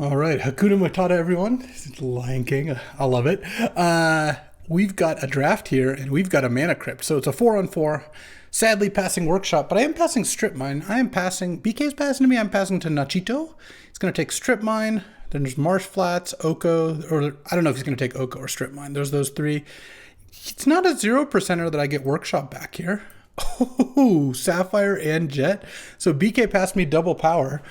All right, Hakuna Matata, everyone. It's Lion King. I love it. We've got a draft here, and we've got a mana crypt. So it's a 4-on-4. Sadly, passing Workshop, but I am passing Strip Mine. I am passing. BK's passing to me. I'm passing to Nachito. He's going to take Strip Mine. Then there's Marsh Flats, Oko, or I don't know if he's going to take Oko or Strip Mine. There's those three. It's not a 0%er that I get Workshop back here. Oh, Sapphire and Jet. So BK passed me double power,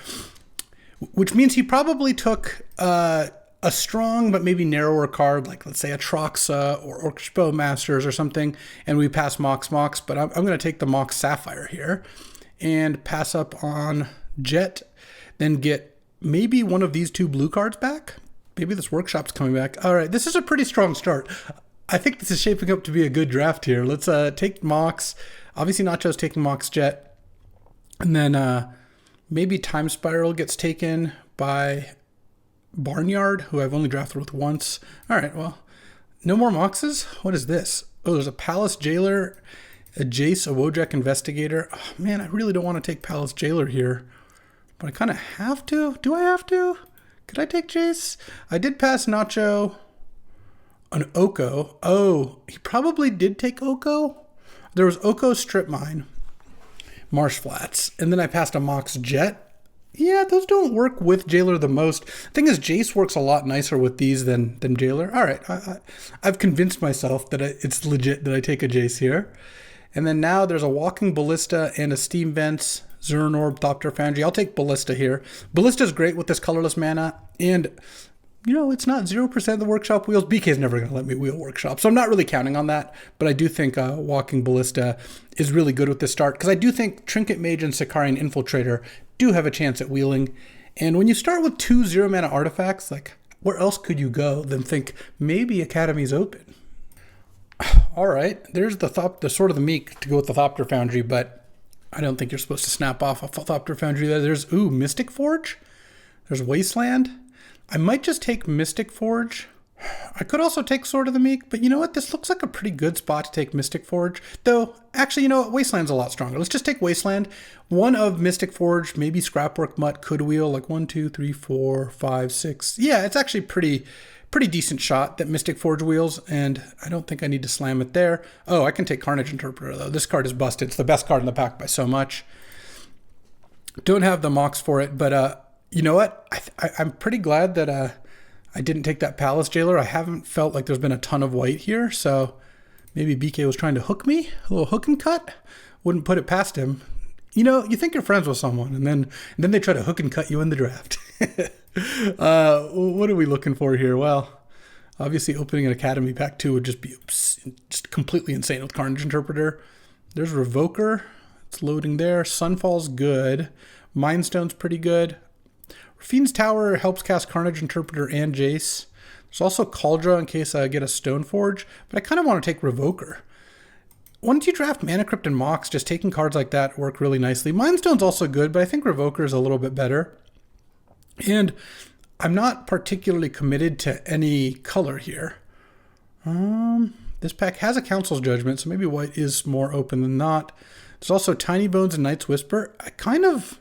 which means he probably took a strong but maybe narrower card, like let's say a Troxa or Orcish Bowmasters or something, and we pass Mox, but I'm going to take the Mox Sapphire here and pass up on Jet, then get maybe one of these two blue cards back. Maybe this Workshop's coming back. All right, this is a pretty strong start. I think this is shaping up to be a good draft here. Let's take Mox. Obviously, Nacho's taking Mox Jet, and then maybe Time Spiral gets taken by Barnyard, who I've only drafted with once. All right, well, no more Moxes? What is this? Oh, there's a Palace Jailer, a Jace, a Wojak Investigator. Oh, man, I really don't want to take Palace Jailer here, but I kind of have to. Do I have to? Could I take Jace? I did pass Nacho an Oko. Oh, he probably did take Oko. There was Oko Strip Mine, Marsh Flats, and then I passed a Mox Jet. Yeah, those don't work with Jailer the most. The thing is, Jace works a lot nicer with these than Jailer. All right, I've convinced myself that it's legit that I take a Jace here. And then now there's a Walking Ballista and a Steam Vents, Zern Orb, Thopter Foundry. I'll take Ballista here. Ballasta's great with this colorless mana, and you know, it's not 0% the Workshop wheels. BK's never going to let me wheel Workshop, so I'm not really counting on that. But I do think Walking Ballista is really good with this start, because I do think Trinket Mage and Sicarian Infiltrator do have a chance at wheeling. And when you start with 2 0-mana artifacts, like, where else could you go than think maybe Academy's open? All right, there's the Sword of the Meek to go with the Thopter Foundry, but I don't think you're supposed to snap off a Thopter Foundry there. There's, Mystic Forge. There's Wasteland. I might just take Mystic Forge. I could also take Sword of the Meek, but you know what? This looks like a pretty good spot to take Mystic Forge. Though, actually, you know what? Wasteland's a lot stronger. Let's just take Wasteland. One of Mystic Forge, maybe Scrapwork Mutt could wheel like 1, 2, 3, 4, 5, 6. Yeah, it's actually pretty decent shot that Mystic Forge wheels, and I don't think I need to slam it there. Oh, I can take Carnage Interpreter, though. This card is busted. It's the best card in the pack by so much. Don't have the Mox for it, but you know what? I'm pretty glad that I didn't take that Palace Jailer. I haven't felt like there's been a ton of white here, so maybe BK was trying to hook me. A little hook and cut. Wouldn't put it past him. You know, you think you're friends with someone, and then they try to hook and cut you in the draft. What are we looking for here? Well, obviously opening an Academy Pack 2 would just be just completely insane with Carnage Interpreter. There's Revoker. It's loading there. Sunfall's good. Mindstone's pretty good. Fiend's Tower helps cast Carnage Interpreter and Jace. There's also Cauldra in case I get a Stoneforge, but I kind of want to take Revoker. Once you draft Mana Crypt and Mox, just taking cards like that work really nicely. Mindstone's also good, but I think Revoker is a little bit better. And I'm not particularly committed to any color here. This pack has a Council's Judgment, so maybe white is more open than not. There's also Tiny Bones and Night's Whisper. I kind of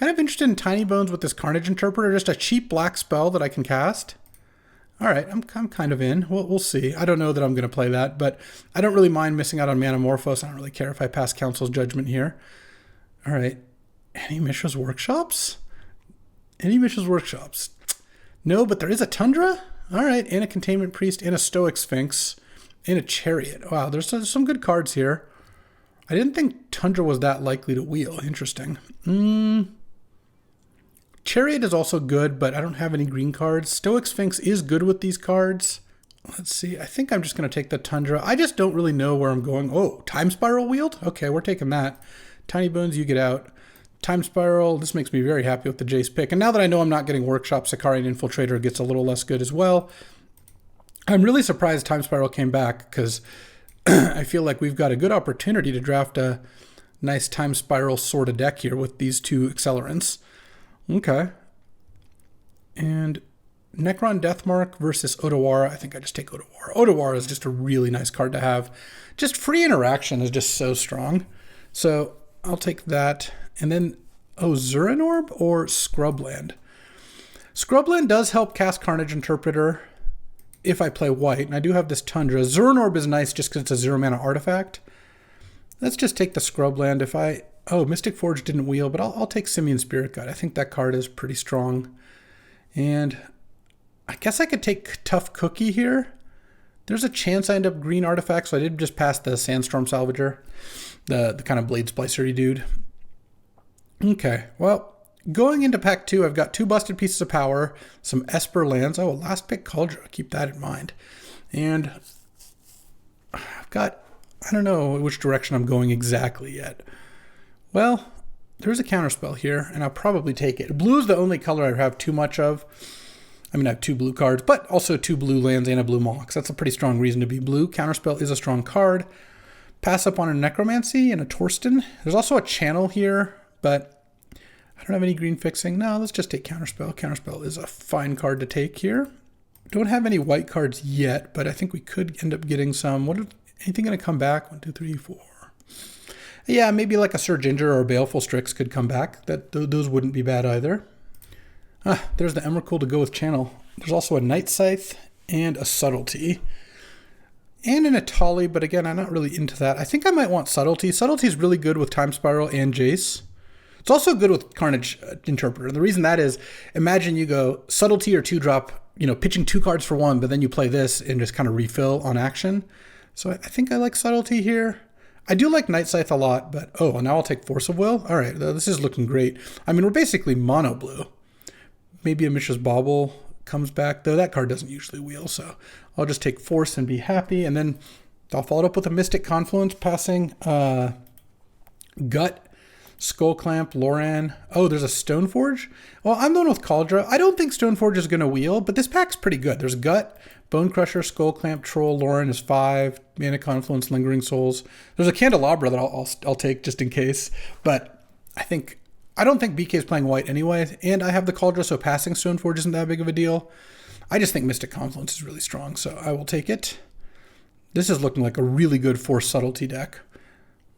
interested in Tiny Bones with this Carnage Interpreter, just a cheap black spell that I can cast. All right, I'm kind of in. We'll see. I don't know that I'm going to play that, but I don't really mind missing out on Manamorphose. I don't really care if I pass Council's Judgment here. All right, any Mishra's Workshops? Any Mishra's Workshops? No, but there is a Tundra. All right, and a Containment Priest, and a Stoic Sphinx, and a Chariot. Wow, there's some good cards here. I didn't think Tundra was that likely to wheel. Interesting. Chariot is also good, but I don't have any green cards. Stoic Sphinx is good with these cards. Let's see. I think I'm just going to take the Tundra. I just don't really know where I'm going. Oh, Time Spiral wheeled? Okay, we're taking that. Tiny Bones, you get out. Time Spiral, this makes me very happy with the Jace pick. And now that I know I'm not getting Workshop, Sicarian Infiltrator gets a little less good as well. I'm really surprised Time Spiral came back, because I feel like we've got a good opportunity to draft a nice Time Spiral sort of deck here with these two accelerants. Okay. And Necron Deathmark versus Otawara. I think I just take Otawara. Otawara is just a really nice card to have. Just free interaction is just so strong. So I'll take that. And then, Zurin Orb or Scrubland? Scrubland does help cast Carnage Interpreter if I play white, and I do have this Tundra. Zern Orb is nice just because it's a 0 mana artifact. Let's just take the Scrubland. If I... Oh, Mystic Forge didn't wheel, but I'll take Simian Spirit Guide. I think that card is pretty strong. And I guess I could take Tough Cookie here. There's a chance I end up green artifact, so I did just pass the Sandstorm Salvager, the kind of Blade Splicer dude. Okay, well... Going into pack 2, I've got 2 busted pieces of power, some Esper lands. Oh, last pick Cauldron, keep that in mind. And I've got, I don't know which direction I'm going exactly yet. Well, there's a counterspell here, and I'll probably take it. Blue is the only color I have too much of. I mean, I have 2 blue cards, but also 2 blue lands and a blue Mox. That's a pretty strong reason to be blue. Counterspell is a strong card. Pass up on a Necromancy and a Torsten. There's also a Channel here, but I don't have any green fixing. No, let's just take Counterspell. Counterspell is a fine card to take here. Don't have any white cards yet, but I think we could end up getting some. Anything going to come back? 1, 2, 3, 4. Yeah, maybe like a Sir Ginger or a Baleful Strix could come back. Those wouldn't be bad either. There's the Emrakul to go with Channel. There's also a Night Scythe and a Subtlety. And an Atali, but again, I'm not really into that. I think I might want Subtlety. Subtlety is really good with Time Spiral and Jace. It's also good with Carnage Interpreter. The reason that is, imagine you go Subtlety or 2-drop, pitching 2 cards for 1, but then you play this and just kind of refill on action. So I think I like Subtlety here. I do like Night Scythe a lot, but now I'll take Force of Will. All right, this is looking great. I mean, we're basically mono blue. Maybe a Mishra's Bauble comes back, though that card doesn't usually wheel, so I'll just take Force and be happy. And then I'll follow it up with a Mystic Confluence, passing Gut, Skull Clamp, Loran. Oh, there's a Stoneforge? Well, I'm going with Cauldron. I don't think Stoneforge is going to wheel, but this pack's pretty good. There's Gut, Bone Crusher, Skull Clamp, Troll, Loran is 5, Mana Confluence, Lingering Souls. There's a Candelabra that I'll take just in case, but I don't think BK is playing white anyway, and I have the Cauldron, so passing Stoneforge isn't that big of a deal. I just think Mystic Confluence is really strong, so I will take it. This is looking like a really good Force Subtlety deck.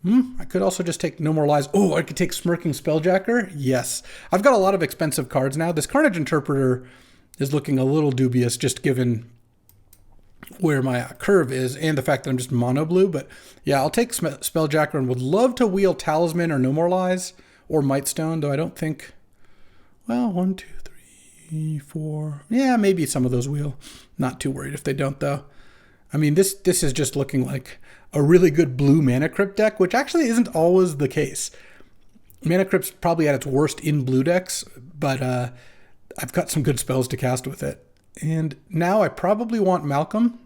I could also just take No More Lies. Oh, I could take Smirking Spelljacker. Yes. I've got a lot of expensive cards now. This Carnage Interpreter is looking a little dubious just given where my curve is and the fact that I'm just mono blue. But yeah, I'll take Spelljacker and would love to wheel Talisman or No More Lies or Mightstone, though I don't think... Well, 1, 2, 3, 4... Yeah, maybe some of those wheel. Not too worried if they don't, though. I mean, this is just looking like a really good blue Mana Crypt deck, which actually isn't always the case. Mana Crypt's probably at its worst in blue decks, but I've got some good spells to cast with it. And now I probably want Malcolm.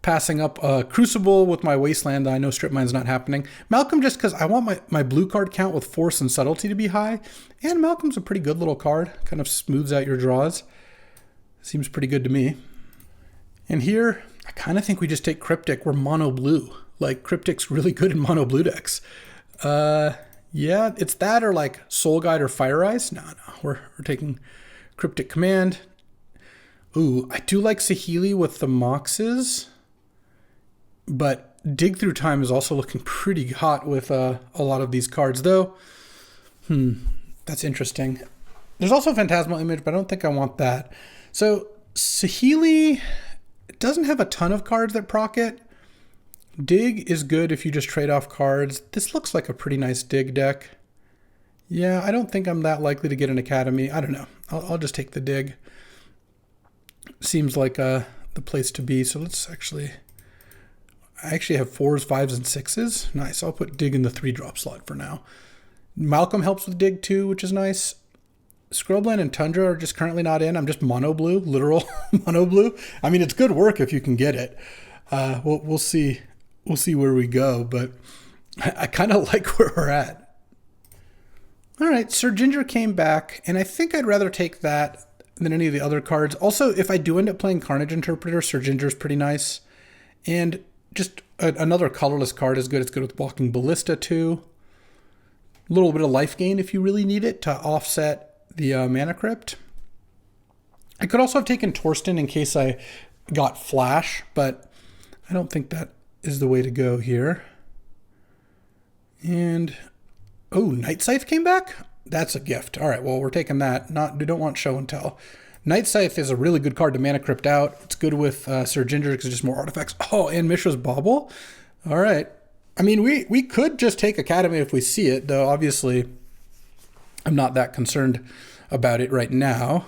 Passing up Crucible with my Wasteland. I know Strip Mine's not happening. Malcolm just because I want my blue card count with Force and Subtlety to be high. And Malcolm's a pretty good little card. Kind of smooths out your draws. Seems pretty good to me. And here, I kind of think we just take Cryptic. We're mono blue. Like, Cryptic's really good in mono blue decks. Yeah, it's that or like Soul Guide or Fire Ice. No, we're taking Cryptic Command. Ooh, I do like Saheeli with the Moxes. But Dig Through Time is also looking pretty hot with a lot of these cards, though. That's interesting. There's also Phantasmal Image, but I don't think I want that. So, Saheeli... It doesn't have a ton of cards that proc it. Dig is good if you just trade off cards. This looks like a pretty nice Dig deck. Yeah, I don't think I'm that likely to get an Academy. I don't know. I'll just take the Dig. Seems like the place to be. So let's actually... I actually have 4s, 5s, and 6s. Nice. I'll put Dig in the 3-drop slot for now. Malcolm helps with Dig too, which is nice. Scrubland and Tundra are just currently not in. I'm just mono blue, literal mono blue. I mean, it's good work if you can get it. We'll see. We'll see where we go, but I kind of like where we're at. All right, Sir Ginger came back, and I think I'd rather take that than any of the other cards. Also, if I do end up playing Carnage Interpreter, Sir Ginger's pretty nice. And just another colorless card is good. It's good with Walking Ballista too. A little bit of life gain if you really need it to offset the Mana Crypt. I could also have taken Torsten in case I got Flash, but I don't think that is the way to go here. And, oh, Night Scythe came back? That's a gift. All right, well, we're taking that. We don't want show and tell. Night Scythe is a really good card to mana crypt out. It's good with Sir Ginger because it's just more artifacts. Oh, and Mishra's Bauble. All right. I mean, we could just take Academy if we see it, though obviously I'm not that concerned about it right now.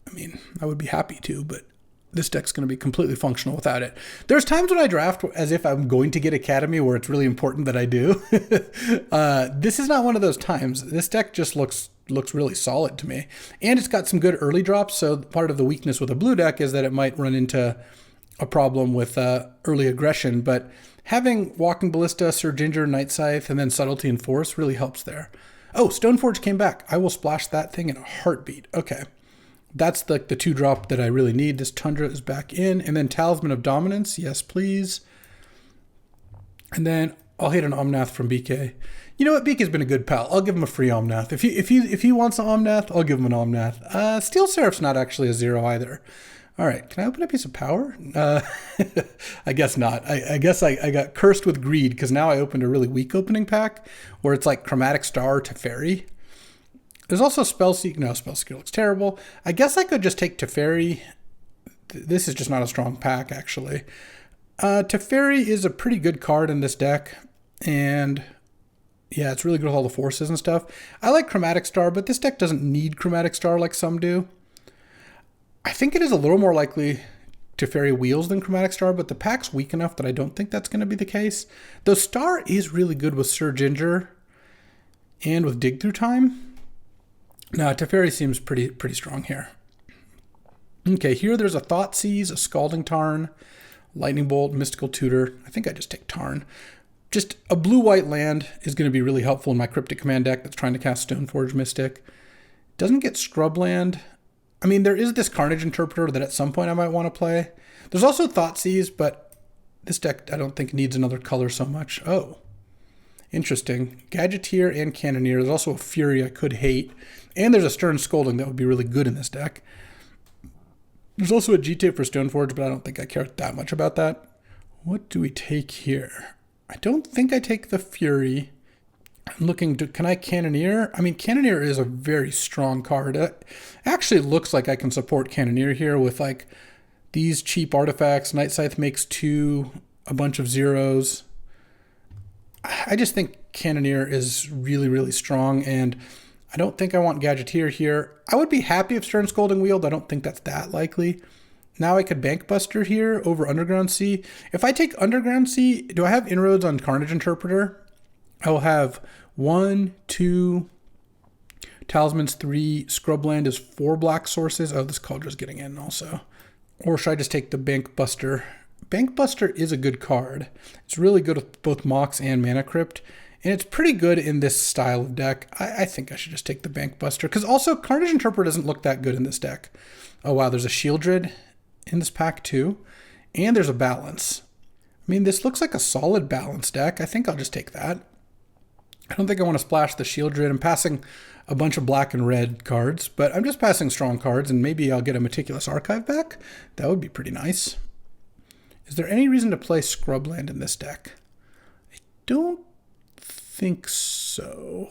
I mean, I would be happy to, but this deck's going to be completely functional without it. There's times when I draft as if I'm going to get Academy where it's really important that I do. This is not one of those times. This deck just looks really solid to me. And it's got some good early drops, so part of the weakness with a blue deck is that it might run into a problem with early aggression, but having Walking Ballista, Sir Ginger, Night Scythe, and then Subtlety and Force really helps there. Oh, Stoneforge came back. I will splash that thing in a heartbeat. Okay. That's the 2-drop that I really need. This Tundra is back in. And then Talisman of Dominance. Yes, please. And then I'll hit an Omnath from BK. You know what? BK's been a good pal. I'll give him a free Omnath. If he wants an Omnath, I'll give him an Omnath. Steel Seraph's not actually a 0 either. All right. Can I open a piece of power? I guess not. I guess I got cursed with greed because now I opened a really weak opening pack where it's like Chromatic Star to Teferi. There's also Spellseeker. No, Spellseeker looks terrible. I guess I could just take Teferi. This is just not a strong pack, actually. Teferi is a pretty good card in this deck. And yeah, it's really good with all the forces and stuff. I like Chromatic Star, but this deck doesn't need Chromatic Star like some do. I think it is a little more likely Teferi wheels than Chromatic Star, but the pack's weak enough that I don't think that's going to be the case. Though Star is really good with Sir Ginger and with Dig Through Time. No, Teferi seems pretty strong here. Okay, here there's a Thoughtseize, a Scalding Tarn, Lightning Bolt, Mystical Tutor. I think I just take Tarn. Just a blue-white land is going to be really helpful in my Cryptic Command deck that's trying to cast Stoneforge Mystic. Doesn't get Scrubland. I mean, there is this Carnage Interpreter that at some point I might want to play. There's also Thoughtseize, but this deck I don't think needs another color so much. Oh, interesting. Gadgeteer and Canoneer. There's also a Fury I could hate. And there's a Stern Scolding that would be really good in this deck. There's also a G-Tape for Stoneforge, but I don't think I care that much about that. What do we take here? I don't think I take the Fury. I'm looking to, can I Canoneer? I mean, Canoneer is a very strong card. It actually looks like I can support Canoneer here with like these cheap artifacts. Night Scythe makes 2, a bunch of 0s. I just think Canoneer is really, really strong, and I don't think I want Gadgeteer here. I would be happy if Stern Scolding wheeled. I don't think that's that likely. Now I could Bankbuster here over Underground Sea. If I take Underground Sea, do I have inroads on Carnage Interpreter? I will have 1, 2, Talisman's 3, Scrubland is 4 black sources. Oh, this Caldra's getting in also. Or should I just take the Bankbuster? Bankbuster is a good card. It's really good with both Mox and Mana Crypt. And it's pretty good in this style of deck. I think I should just take the Bankbuster. Because also, Carnage Interpreter doesn't look that good in this deck. Oh, wow, there's a Shieldred in this pack, too. And there's a Balance. I mean, this looks like a solid Balance deck. I think I'll just take that. I don't think I want to splash the Shieldred. I'm passing a bunch of black and red cards. But I'm just passing strong cards, and maybe I'll get a Meticulous Archive back. That would be pretty nice. Is there any reason to play Scrubland in this deck? I don't think so.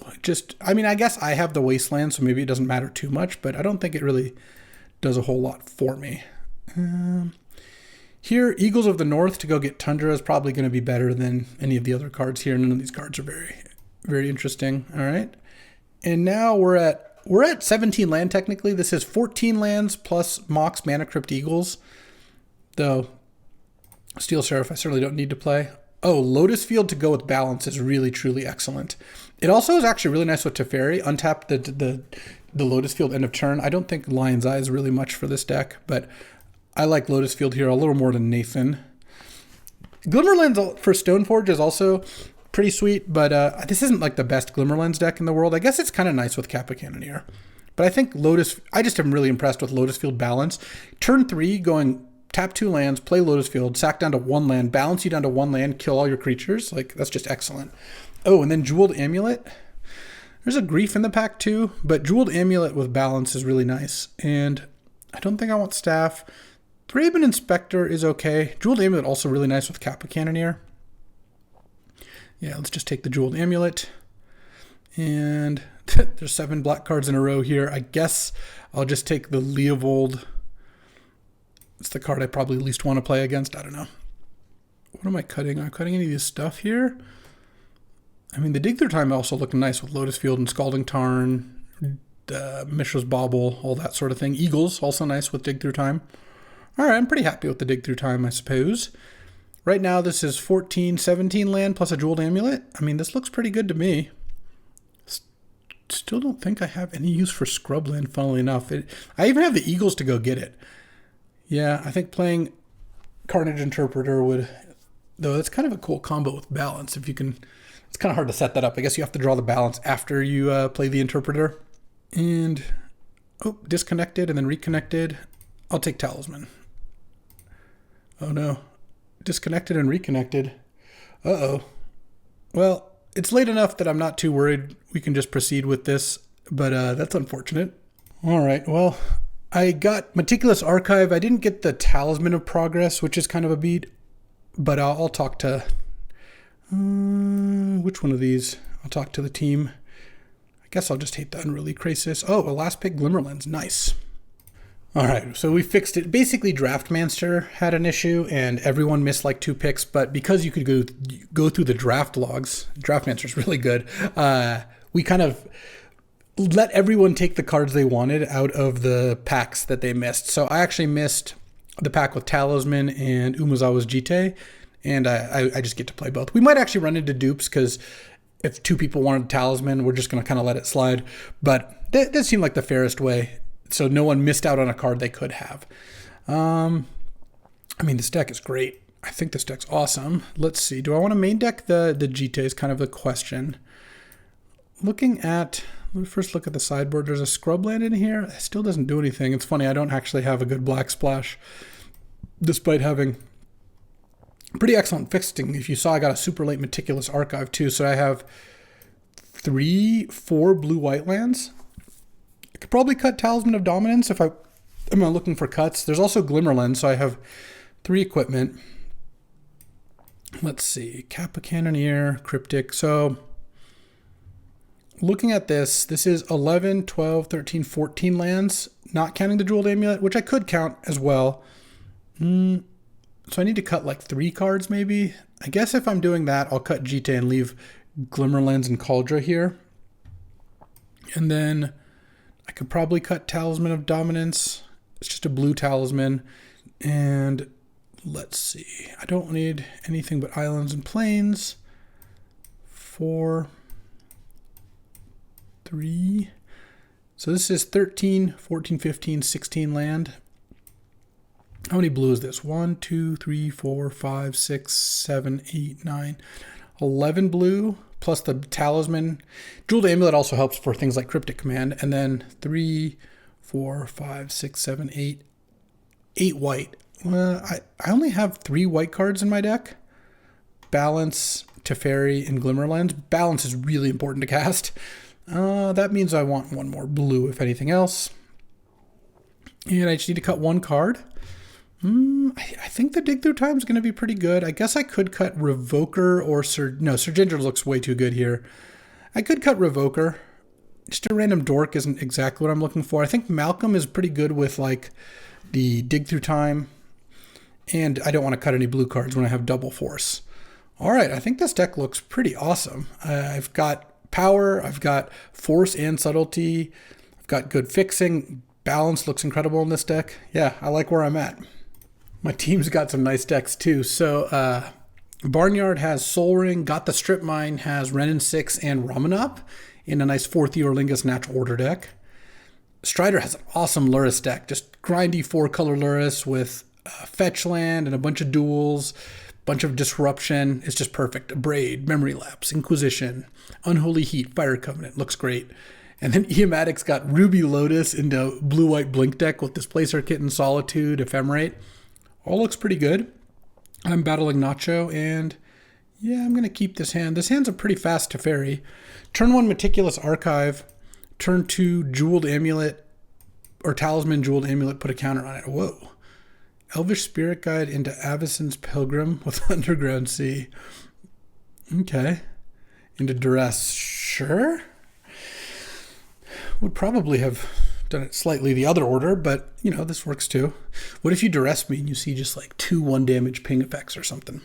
I mean, I guess I have the Wasteland, so maybe it doesn't matter too much, but I don't think it really does a whole lot for me. Here, Eagles of the North to go get Tundra is probably going to be better than any of the other cards here. None of these cards are very, very interesting. All right. And now we're at 17 land technically. This is 14 lands plus Mox, Mana Crypt, Eagles. Though Steel Seraph I certainly don't need to play. Oh, Lotus Field to go with Balance is really, truly excellent. It also is actually really nice with Teferi. Untap the Lotus Field end of turn. I don't think Lion's Eye is really much for this deck, but I like Lotus Field here a little more than Nathan. Glimmerlens for Stoneforge is also pretty sweet, but this isn't like the best Glimmerlens deck in the world. I guess it's kind of nice with Kappa Canoneer. But I think I just am really impressed with Lotus Field Balance. Turn 3 going tap 2 lands, play Lotus Field, sack down to 1 land, balance you down to 1 land, kill all your creatures. Like, that's just excellent. Oh, and then Jeweled Amulet. There's a Grief in the pack too, but Jeweled Amulet with Balance is really nice. And I don't think I want Staff. Thraben Inspector is okay. Jeweled Amulet also really nice with Kappa Canoneer. Yeah, let's just take the Jeweled Amulet. And There's 7 black cards in a row here. I guess I'll just take the Leovold. It's the card I probably least want to play against. I don't know. What am I cutting? Am I cutting any of this stuff here? I mean, the Dig Through Time also looked nice with Lotus Field and Scalding Tarn, Mishra's Bauble, all that sort of thing. Eagles, also nice with Dig Through Time. All right, I'm pretty happy with the Dig Through Time, I suppose. Right now, this is 14, 17 land plus a Jeweled Amulet. I mean, this looks pretty good to me. Still don't think I have any use for Scrubland, funnily enough. I even have the Eagles to go get it. Yeah, I think playing Carnage Interpreter would... Though that's kind of a cool combo with Balance. If you can... It's kind of hard to set that up. I guess you have to draw the Balance after you play the Interpreter. And... Oh, disconnected and then reconnected. I'll take Talisman. Oh no. Disconnected and reconnected. Uh-oh. Well, it's late enough that I'm not too worried. We can just proceed with this, but that's unfortunate. All right, well, I got Meticulous Archive. I didn't get the Talisman of Progress, which is kind of a beat, but I'll talk to... which one of these? I'll talk to the team. I guess I'll just hate the Unruly Crisis. Oh, a last pick Glimmerlens. Nice. All right, so we fixed it. Basically, Draftmancer had an issue, and everyone missed like 2 picks. But because you could go through the draft logs, Draftmancer's really good. We kind of let everyone take the cards they wanted out of the packs that they missed. So I actually missed the pack with Talisman and Umezawa's Jite, and I just get to play both. We might actually run into dupes because if 2 people wanted Talisman, we're just going to kind of let it slide. But that seemed like the fairest way. So no one missed out on a card they could have. I mean, this deck is great. I think this deck's awesome. Let's see. Do I want to main deck the Jite is kind of the question. Let me first look at the sideboard. There's a Scrubland in here. It still doesn't do anything. It's funny, I don't actually have a good Black Splash, despite having pretty excellent fixing. If you saw, I got a super late Meticulous Archive too. So I have 4 blue-white lands. I could probably cut Talisman of Dominance if I'm not looking for cuts. There's also Glimmerlens, so I have 3 equipment. Let's see. Kappa Canoneer, Cryptic. So looking at this is 11, 12, 13, 14 lands, not counting the Jeweled Amulet, which I could count as well. So I need to cut like 3 cards maybe. I guess if I'm doing that, I'll cut Jite and leave Glimmerlens and Cauldra here. And then I could probably cut Talisman of Dominance. It's just a blue Talisman. And let's see. I don't need anything but Islands and Plains. 4, 3. So this is 13, 14, 15, 16 land. How many blue is this? 1, 2, 3, 4, 5, 6, 7, 8, 9, 11 blue. Plus the Talisman. Jeweled Amulet also helps for things like Cryptic Command. And then 3, 4, 5, 6, 7, 8. 8 white. I only have 3 white cards in my deck. Balance, Teferi, and Glimmerlens. Balance is really important to cast. That means I want 1 more blue, if anything else. And I just need to cut 1 card. I think the Dig Through Time is going to be pretty good. I guess I could cut Revoker or Sir Ginger looks way too good here. I could cut Revoker. Just a random dork isn't exactly what I'm looking for. I think Malcolm is pretty good with like the Dig Through Time. And I don't want to cut any blue cards when I have double force. All right, I think this deck looks pretty awesome. I've got power, I've got force and subtlety. I've got good fixing. Balance looks incredible in this deck. Yeah, I like where I'm at. My team's got some nice decks too. So Barnyard has Soul Ring, got the Strip Mine, has Renin 6 and Ramanop in a nice 4th Eorlingus Natural Order deck. Strider has an awesome Lurrus deck, just grindy 4-color Lurrus with fetch land and a bunch of duels, bunch of disruption. It's just perfect. Braid, Memory Lapse, Inquisition, Unholy Heat, Fire Covenant. Looks great. And then Eomatic's got Ruby Lotus into blue-white Blink deck with Displacer Kitten, Solitude, Ephemerate. All looks pretty good. I'm battling Nacho, and yeah, I'm going to keep this hand. This hand's a pretty fast Teferi. Turn 1, Meticulous Archive. Turn 2, Jeweled Amulet, or Talisman, Jeweled Amulet, put a counter on it. Whoa. Elvish Spirit Guide into Avacyn's Pilgrim with Underground Sea. Okay. Into Duress. Sure. would probably have done it slightly the other order, but, you know, this works too. What if you duress me and you see just like 2 1-damage ping effects or something?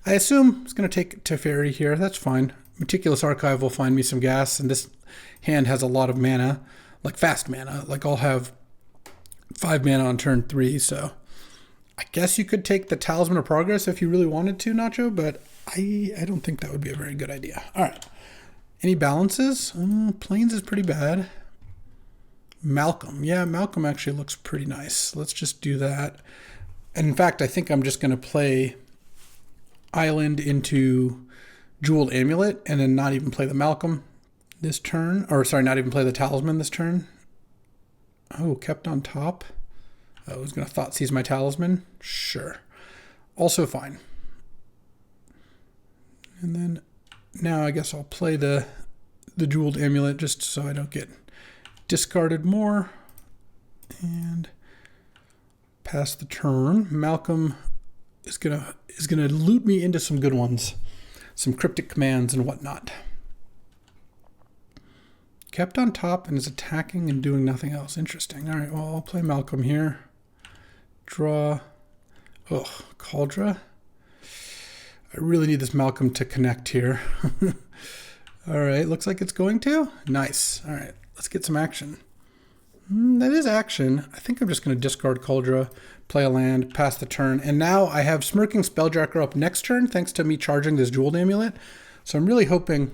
I assume it's going to take Teferi here. That's fine. Meticulous Archive will find me some gas, and this hand has a lot of mana, like fast mana. Like I'll have 5 mana on turn 3, so I guess you could take the Talisman of Progress if you really wanted to, Nacho, but I don't think that would be a very good idea. All right. Any balances? Plains is pretty bad. Malcolm. Yeah, Malcolm actually looks pretty nice. Let's just do that. And in fact, I think I'm just going to play Island into Jeweled Amulet and then not even play the Malcolm this turn. Or sorry, not even play the Talisman this turn. Oh, kept on top. I was going to Thoughtseize my Talisman. Sure. Also fine. And then now I guess I'll play the Jeweled Amulet just so I don't get discarded more. And pass the turn. Malcolm is gonna loot me into some good ones. Some cryptic commands and whatnot. Kept on top and is attacking and doing nothing else. Interesting. All right, well, I'll play Malcolm here. Draw. Oh, Cauldra. I really need this Malcolm to connect here. All right, looks like it's going to. Nice. All right, let's get some action. That is action. I think I'm just going to discard Cauldra, play a land, pass the turn. And now I have Smirking Spelljacker up next turn thanks to me charging this Jeweled Amulet. So I'm really hoping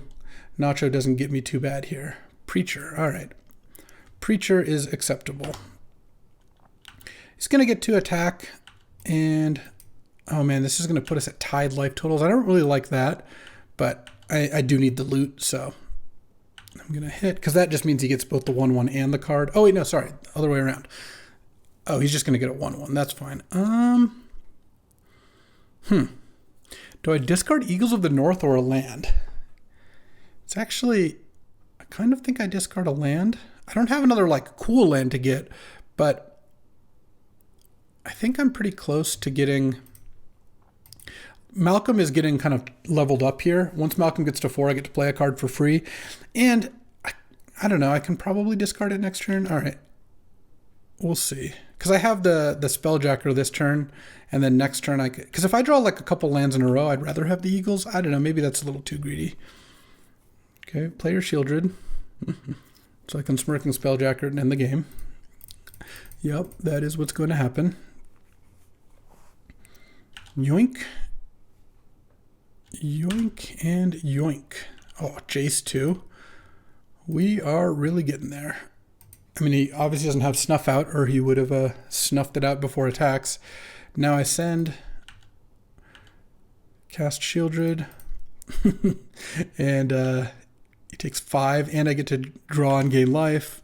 Nacho doesn't get me too bad here. Preacher. All right. Preacher is acceptable. He's going to get 2 attack. And, oh man, this is going to put us at tied life totals. I don't really like that, but I do need the loot, so I'm going to hit, because that just means he gets both the 1/1 and the card. Oh, wait, no, sorry. Other way around. Oh, he's just going to get a 1/1. That's fine. Do I discard Eagles of the North or a land? It's actually, I kind of think I discard a land. I don't have another, like, cool land to get, but I think I'm pretty close to getting... Malcolm is getting kind of leveled up here. Once Malcolm gets to 4, I get to play a card for free. And I don't know, I can probably discard it next turn. All right, we'll see. Because I have the Spelljacker this turn, and then next turn I could... Because if I draw like a couple lands in a row, I'd rather have the Eagles. I don't know, maybe that's a little too greedy. Okay, play your Shieldred. So I can Smirking Spelljacker and end the game. Yep, that is what's going to happen. Yoink. Yoink and yoink. Oh, Jace 2. We are really getting there. I mean, he obviously doesn't have Snuff out, or he would have snuffed it out before attacks. Now I send, cast Shieldred, and he takes 5, and I get to draw and gain life.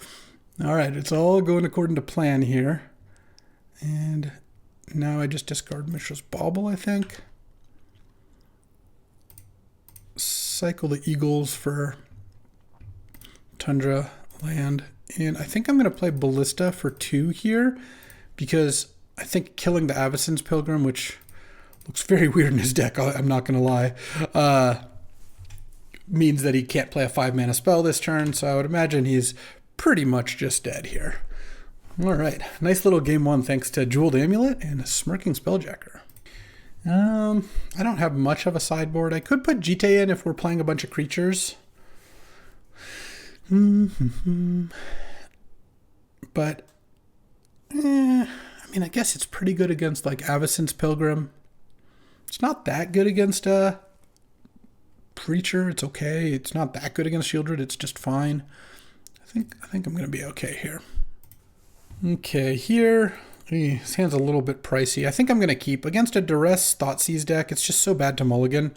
All right, it's all going according to plan here. And now I just discard Mishra's Bauble, I think. Cycle the Eagles for Tundra land. And I think I'm going to play Ballista for 2 here, because I think killing the Avacyn's Pilgrim, which looks very weird in his deck, I'm not going to lie, means that he can't play a 5-mana spell this turn, so I would imagine he's pretty much just dead here. All right, nice little game 1 thanks to Jeweled Amulet and a Smirking Spelljacker. I don't have much of a sideboard. I could put Jite in if we're playing a bunch of creatures. But, I mean, I guess it's pretty good against, like, Avacyn's Pilgrim. It's not that good against Preacher. It's okay. It's not that good against Shieldred. It's just fine. I think I'm going to be okay here. Okay, here... His hand's a little bit pricey. I think I'm going to keep. Against a Duress Thoughtseize deck, it's just so bad to mulligan.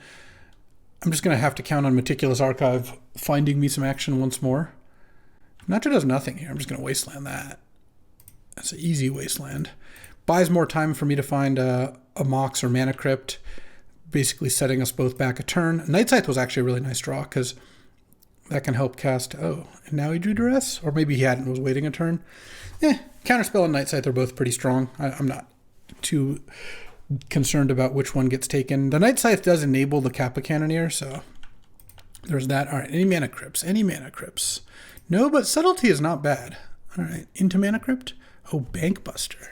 I'm just going to have to count on Meticulous Archive finding me some action once more. Nacho does nothing here. I'm just going to Wasteland that. That's an easy Wasteland. Buys more time for me to find a Mox or Mana Crypt, basically setting us both back a turn. Night Scythe was actually a really nice draw, because that can help cast... Oh, and now he drew Duress? Or maybe he hadn't, was waiting a turn. Counterspell and Night Scythe are both pretty strong. I'm not too concerned about which one gets taken. The Night Scythe does enable the Kappa Canoneer, so There's that. All right, any mana crypts? Any mana crypts? No, but subtlety is not bad. All right, into mana crypt. Oh, Bankbuster.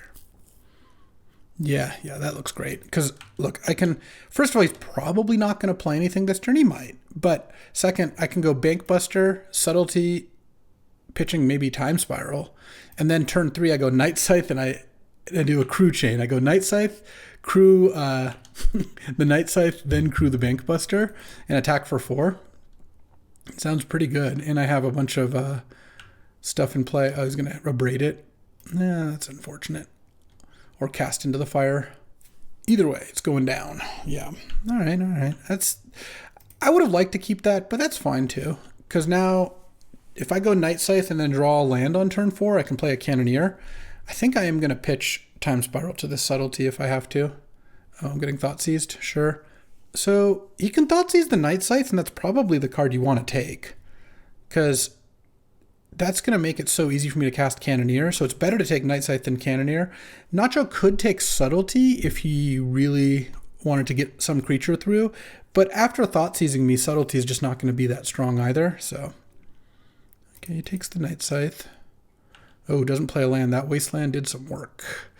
Yeah, that looks great. Because, look, I can... First of all, he's probably not going to play anything this turn. He might. But second, I can go Bankbuster, Subtlety, pitching maybe Time Spiral. And then turn 3, I go Night Scythe, and I do a Crew Chain. I go Night Scythe, Crew the Night Scythe, then Crew the Bankbuster, and attack for 4. It sounds pretty good. And I have a bunch of stuff in play. I was going to abrade it. Yeah, that's unfortunate. Or cast into the fire. Either way, it's going down. Yeah. All right. I would have liked to keep that, but that's fine too. Because now, if I go Night Scythe and then draw a land on turn 4, I can play a Cannoneer. I think I am going to pitch Time Spiral to this Subtlety if I have to. Oh, I'm getting Thought Seized. Sure. So you can Thought Seize the Night Scythe, and that's probably the card you want to take. Because that's going to make it so easy for me to cast Cannoneer, so it's better to take Night Scythe than Cannoneer. Nacho could take Subtlety if he really wanted to get some creature through, but after Thought Seizing me, Subtlety is just not going to be that strong either, so... Okay, he takes the Night Scythe. Oh, doesn't play a land. That Wasteland did some work.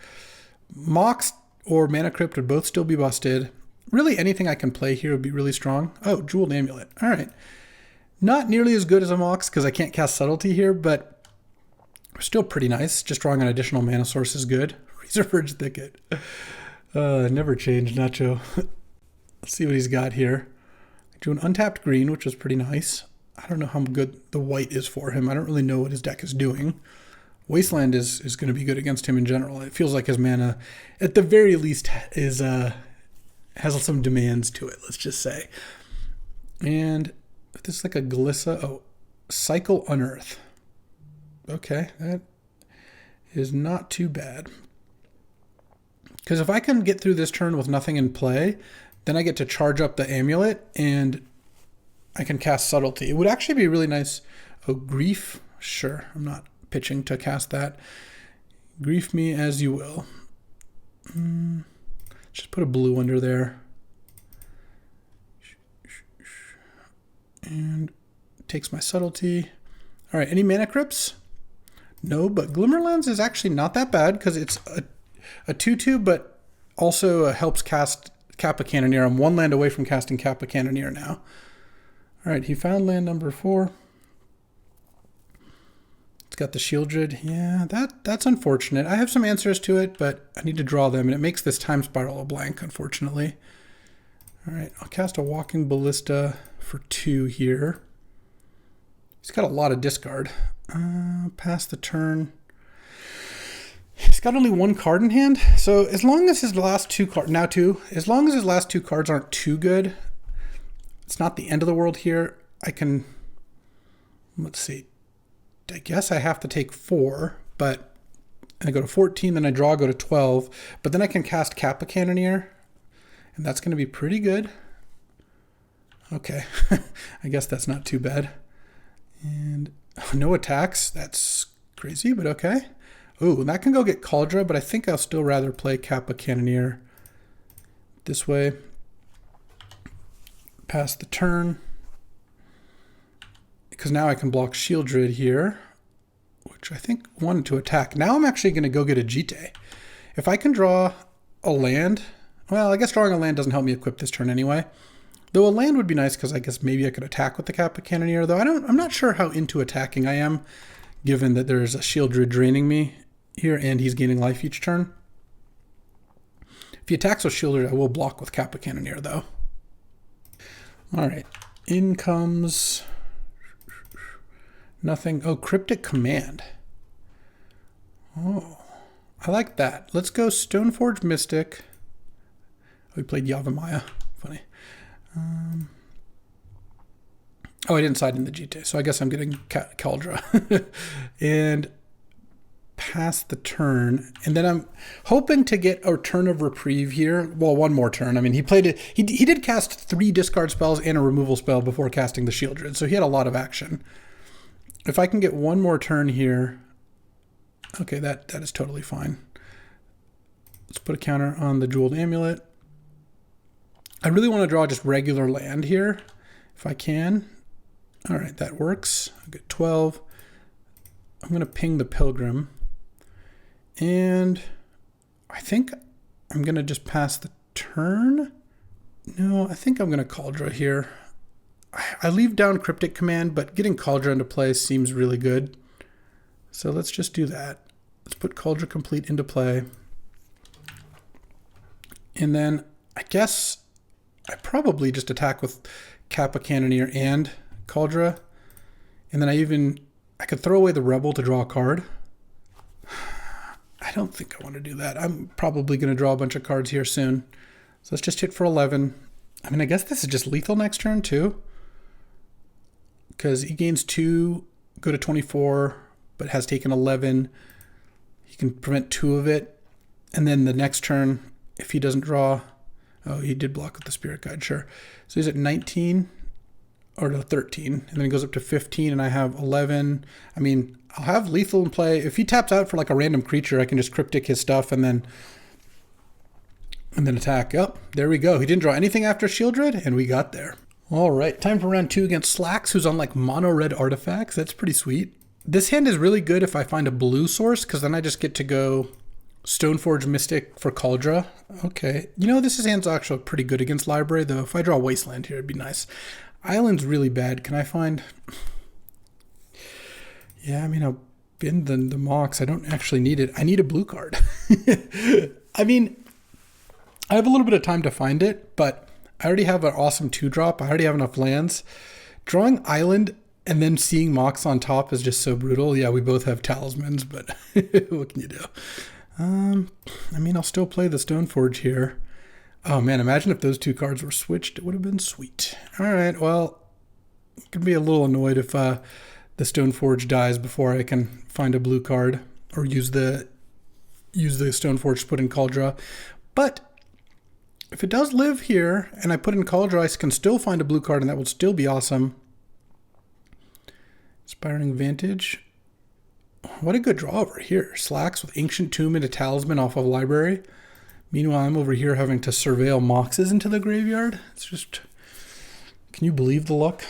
Mox or Mana Crypt would both still be busted. Really, anything I can play here would be really strong. Oh, Jeweled Amulet. All right. Not nearly as good as a Mox because I can't cast Subtlety here, but still pretty nice. Just drawing an additional mana source is good. Razorverge Thicket. Never changed, Nacho. Let's see what he's got here. Do an untapped green, which was pretty nice. I don't know how good the white is for him. I don't really know what his deck is doing. Wasteland is going to be good against him in general. It feels like his mana, at the very least, is has some demands to it, let's just say. And this is like a Glissa. Oh, Cycle Unearth. Okay, that is not too bad. Because if I can get through this turn with nothing in play, then I get to charge up the amulet and I can cast Subtlety. It would actually be really nice. Oh, Grief? Sure, I'm not pitching to cast that. Grief me as you will. Just put a blue under there. And takes my Subtlety. All right, any mana crypts? No, but Glimmerlands is actually not that bad because it's a 2/2, but also helps cast Kappa Canoneer. I'm 1 land away from casting Kappa Canoneer now. All right, he found land number 4. It's got the Shieldred. Yeah, that's unfortunate. I have some answers to it, but I need to draw them, and it makes this Time Spiral a blank, unfortunately. All right, I'll cast a Walking Ballista for 2 here. He's got a lot of discard. Pass the turn. He's got only 1 card in hand, so as long as his last 2 cards, now 2, as long as his last 2 cards aren't too good, it's not the end of the world here. I can, let's see, I guess I have to take 4, but I go to 14, then I draw, go to 12, but then I can cast Kappa Canoneer, and that's going to be pretty good. Okay, I guess that's not too bad. And no attacks, that's crazy, but okay. Ooh, that can go get Cauldra, but I think I'll still rather play Kappa Canoneer this way. Pass the turn. Because now I can block Shieldred here, which I think wanted to attack. Now I'm actually going to go get a Jite. If I can draw a land, well, I guess drawing a land doesn't help me equip this turn anyway. Though a land would be nice because I guess maybe I could attack with the Kappa Canoneer, though I'm not sure how into attacking I am, given that there's a Shieldred draining me here and he's gaining life each turn. If he attacks with Shieldred, I will block with Kappa Canoneer, though. All right, in comes nothing. Oh, Cryptic Command. Oh, I like that. Let's go Stoneforge Mystic. We played Yavimaya. Funny. Oh, I didn't side in the Jite, so I guess I'm getting Cauldra. And pass the turn. And then I'm hoping to get a turn of reprieve here. Well, 1 more turn. I mean, he played it. He did cast 3 discard spells and a removal spell before casting the Shieldred, so he had a lot of action. If I can get 1 more turn here, okay, that is totally fine. Let's put a counter on the Jeweled Amulet. I really want to draw just regular land here, if I can. All right, that works. I get 12. I'm going to ping the Pilgrim. And I think I'm going to just pass the turn. No, I think I'm going to Cauldra here. I leave down Cryptic Command, but getting Cauldra into play seems really good. So let's just do that. Let's put Cauldra Complete into play. And then I guess I probably just attack with Kappa Canoneer and Cauldra. And then I could throw away the Rebel to draw a card. I don't think I want to do that. I'm probably going to draw a bunch of cards here soon. So let's just hit for 11. I mean, I guess this is just lethal next turn too. Because he gains 2, go to 24, but has taken 11. He can prevent 2 of it. And then the next turn, if he doesn't draw... Oh, he did block with the Spirit Guide, sure. So he's at 19, or no, 13. And then he goes up to 15, and I have 11. I mean, I'll have lethal in play. If he taps out for like a random creature, I can just Cryptic his stuff and then attack. Oh, there we go. He didn't draw anything after Shieldred, and we got there. All right, time for round 2 against Slacks, who's on like mono red artifacts. That's pretty sweet. This hand is really good if I find a blue source, because then I just get to go Stoneforge Mystic for Cauldra. Okay, you know, this hand's actually pretty good against Library, though. If I draw Wasteland here, it'd be nice. Island's really bad. Can I find... Yeah, I mean, I'll bin the Mox. I don't actually need it. I need a blue card. I mean, I have a little bit of time to find it, but I already have an awesome 2-drop. I already have enough lands. Drawing Island and then seeing Mox on top is just so brutal. Yeah, we both have talismans, but what can you do? I mean, I'll still play the Stoneforge here. Oh man, imagine if those 2 cards were switched. It would have been sweet. All right, well, I'm going to be a little annoyed if the Stoneforge dies before I can find a blue card or use the Stoneforge to put in Cauldra. But if it does live here and I put in Cauldra, I can still find a blue card and that would still be awesome. Inspiring Vantage. What a good draw over here. Slacks with Ancient Tomb and a Talisman off of Library. Meanwhile, I'm over here having to surveil Moxes into the graveyard. It's just... Can you believe the luck?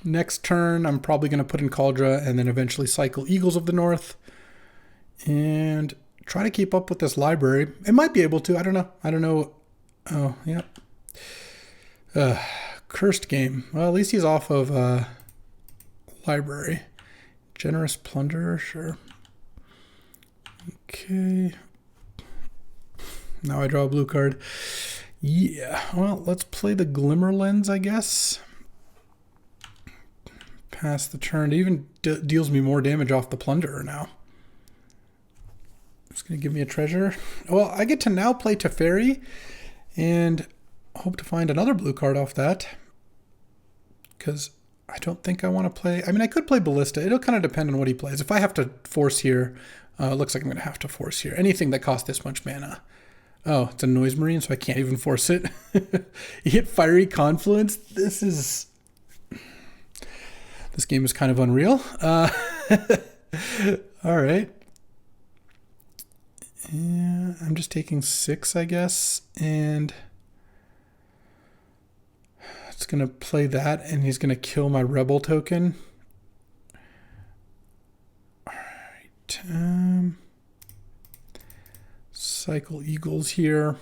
Next turn, I'm probably going to put in Cauldra and then eventually cycle Eagles of the North. And try to keep up with this Library. It might be able to. I don't know. I don't know. Oh, yeah. Cursed game. Well, at least he's off of Library. Generous Plunderer, sure. Okay. Now I draw a blue card. Yeah, well, let's play the Glimmer Lens, I guess. Pass the turn. It even deals me more damage off the Plunderer now. It's going to give me a treasure. Well, I get to now play Teferi and hope to find another blue card off that. Because I don't think I want to play... I mean, I could play Ballista. It'll kind of depend on what he plays. If I have to force here, it looks like I'm going to have to force here. Anything that costs this much mana. Oh, it's a Noise Marine, so I can't even force it. You hit Fiery Confluence. This game is kind of unreal. All right. Yeah, I'm just taking 6, I guess, and it's going to play that, and he's going to kill my Rebel token. All right. Cycle Eagles here.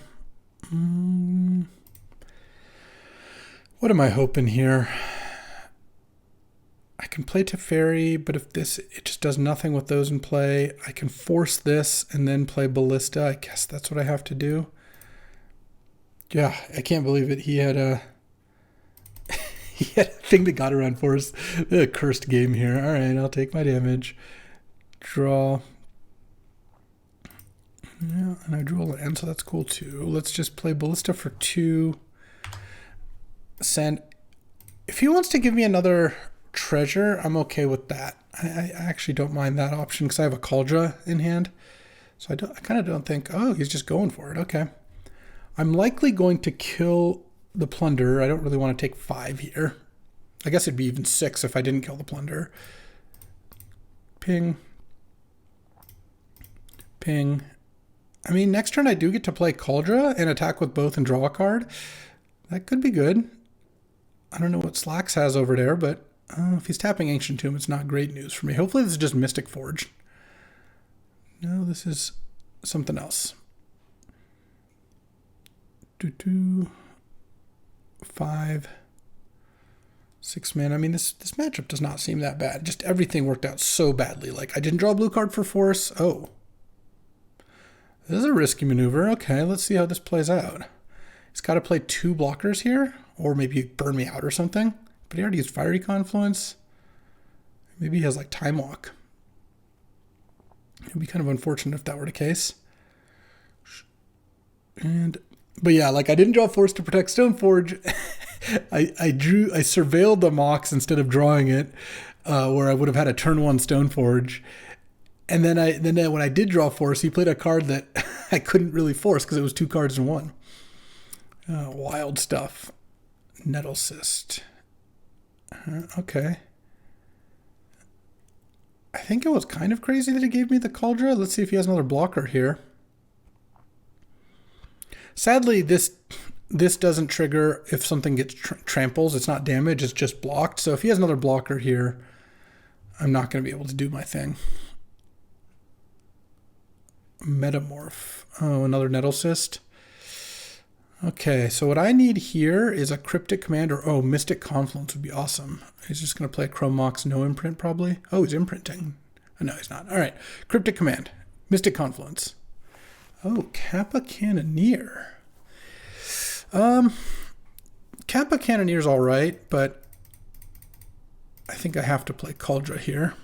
What am I hoping here? I can play Teferi, but if it just does nothing with those in play, I can force this and then play Ballista. I guess that's what I have to do. Yeah, I can't believe it. He had a thing that got around force. A cursed game here. All right, I'll take my damage. Draw. Yeah, and I drew a land, so that's cool too. Let's just play Ballista for 2. Send. If he wants to give me another treasure, I'm okay with that. I actually don't mind that option because I have a Cauldra in hand. So I kind of don't think, oh, he's just going for it. Okay. I'm likely going to kill the Plunderer. I don't really want to take 5 here. I guess it'd be even 6 if I didn't kill the Plunderer. Ping. Ping. I mean, next turn I do get to play Cauldra and attack with both and draw a card. That could be good. I don't know what Slacks has over there, but if he's tapping Ancient Tomb, it's not great news for me. Hopefully this is just Mystic Forge. No, this is something else. 5, 6 mana. I mean, this matchup does not seem that bad. Just everything worked out so badly. Like, I didn't draw a blue card for Force. Oh. This is a risky maneuver. Okay, let's see how this plays out. He's got to play 2 blockers here, or maybe burn me out or something. But he already used Fiery Confluence. Maybe he has, like, Time Walk. It would be kind of unfortunate if that were the case. But yeah, like, I didn't draw Force to protect Stoneforge. I surveilled the Mox instead of drawing it, where I would have had a turn 1 Stoneforge. And then when I did draw Force, he played a card that I couldn't really force because it was 2 cards in 1. Wild stuff. Nettle Cyst. Okay. I think it was kind of crazy that he gave me the Cauldron. Let's see if he has another blocker here. Sadly, this doesn't trigger if something gets tramples. It's not damage, it's just blocked. So if he has another blocker here, I'm not going to be able to do my thing. Metamorph. Oh, another Nettle Cyst. Okay, so what I need here is a Cryptic Command, or Mystic Confluence would be awesome. He's just going to play Chrome Mox, no imprint probably. Oh, he's imprinting. Oh, no, he's not. All right, Cryptic Command, Mystic Confluence. Oh, Kappa Canoneer. Kappa Canoneer's all right, but I think I have to play Cauldron here.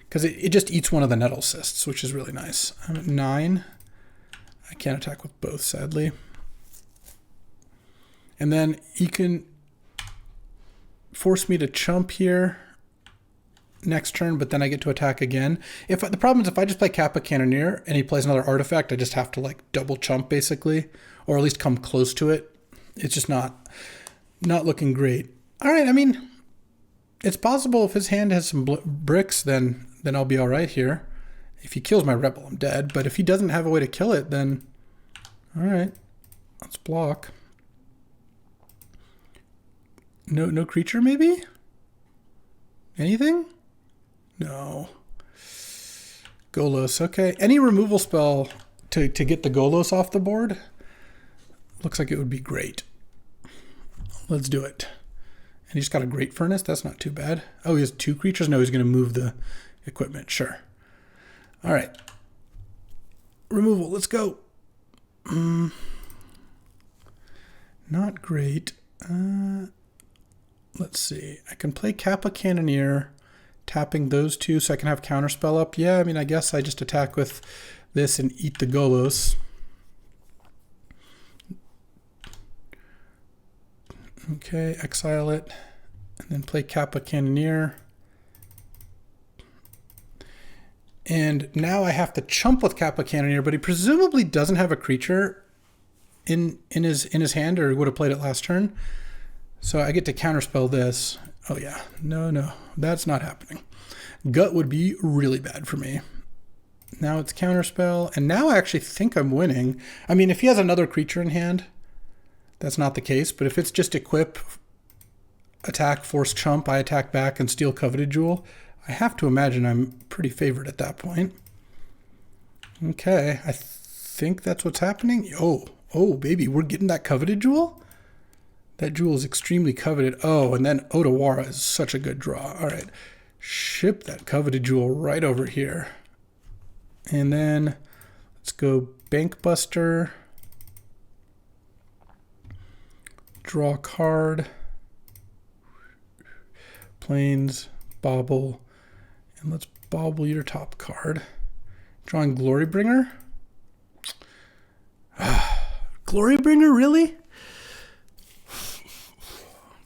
Because it just eats one of the Nettle Cysts, which is really nice. I'm at 9. I can't attack with both, sadly. And then he can force me to chump here next turn, but then I get to attack again. The problem is if I just play Kappa Canoneer and he plays another artifact, I just have to like double chump basically, or at least come close to it. It's just not looking great. All right, I mean, it's possible if his hand has some bricks, then I'll be all right here. If he kills my Rebel, I'm dead. But if he doesn't have a way to kill it, then all right, let's block. No creature, maybe? Anything? No. Golos, okay. Any removal spell to get the Golos off the board looks like it would be great. Let's do it. And he's got a Great Furnace. That's not too bad. Oh, he has 2 creatures? No, he's going to move the equipment. Sure. All right. Removal. Let's go. Not great. Let's see. I can play Kappa Canoneer, tapping those 2 so I can have Counterspell up. Yeah, I mean, I guess I just attack with this and eat the Golos. Okay, exile it, and then play Kappa Canoneer. And now I have to chump with Kappa Canoneer, but he presumably doesn't have a creature in his hand, or he would have played it last turn. So I get to counterspell this. Oh yeah, no, that's not happening. Gut would be really bad for me. Now it's counterspell, and now I actually think I'm winning. I mean, if he has another creature in hand, that's not the case, but if it's just equip, attack, force chump, I attack back and steal Coveted Jewel, I have to imagine I'm pretty favored at that point. Okay, I think that's what's happening. Oh, baby, we're getting that Coveted Jewel? That jewel is extremely coveted. Oh, and then Otawara is such a good draw. All right, ship that Coveted Jewel right over here. And then let's go Bankbuster. Draw card. Plains, bobble. And let's bobble your top card. Drawing Glorybringer. Glorybringer, really?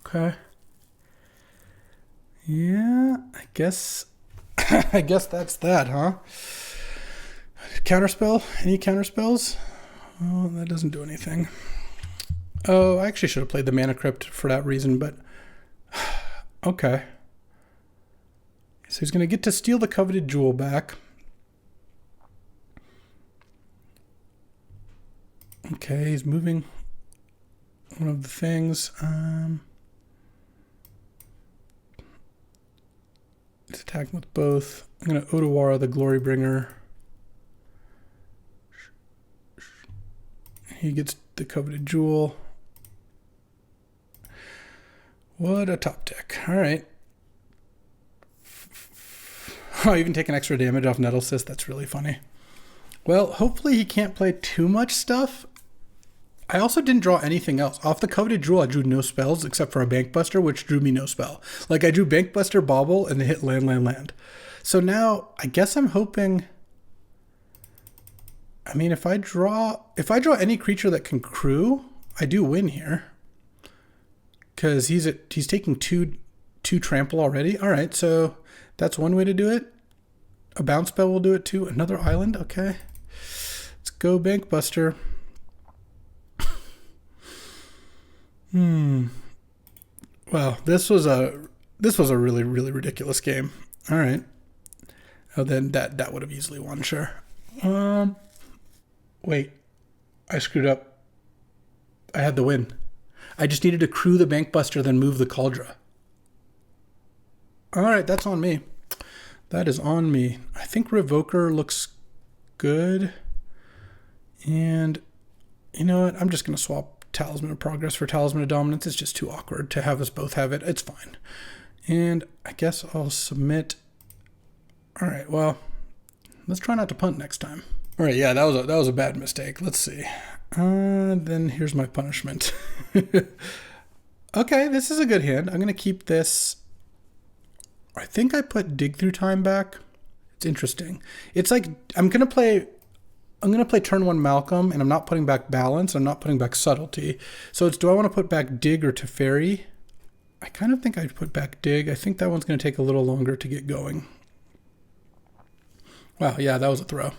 Okay. Yeah, I guess that's that, huh? Counterspell? Any counterspells? Oh, that doesn't do anything. Oh, I actually should have played the Mana Crypt for that reason, but okay. So he's going to get to steal the Coveted Jewel back. Okay, he's moving one of the things. It's attacking with both. I'm going to Otawara the Glorybringer. He gets the coveted jewel. What a top deck. All right. Oh, even taking extra damage off Nettle Cyst. That's really funny. Well, hopefully he can't play too much stuff. I also didn't draw anything else. Off the coveted jewel, I drew no spells except for a Bankbuster, which drew me no spell. Like, I drew Bankbuster, Bauble, and they hit land. So now, I guess I'm hoping... I mean, if I draw any creature that can crew, I do win here. Because he's taking two trample already. All right, so that's one way to do it. A bounce spell will do it too. Another island, okay. Let's go Bankbuster. Well, this was a really, really ridiculous game. All right. Oh, then that would have easily won, sure. Wait, I screwed up. I had the win. I just needed to crew the Bankbuster, then move the Cauldra. All right, that's on me. That is on me. I think Revoker looks good. And you know what? I'm just going to swap Talisman of Progress for Talisman of Dominance. It's just too awkward to have us both have it. It's fine. And I guess I'll submit. All right, well, let's try not to punt next time. All right, yeah, that was a bad mistake. Let's see. Then here's my punishment. Okay, this is a good hand. I'm going to keep this. I think I put Dig Through Time back. It's interesting. It's like I'm going to play turn 1 Malcolm, and I'm not putting back Balance. I'm not putting back Subtlety. So it's, do I want to put back Dig or Teferi? I kind of think I'd put back Dig. I think that one's going to take a little longer to get going. Wow, yeah, that was a throw.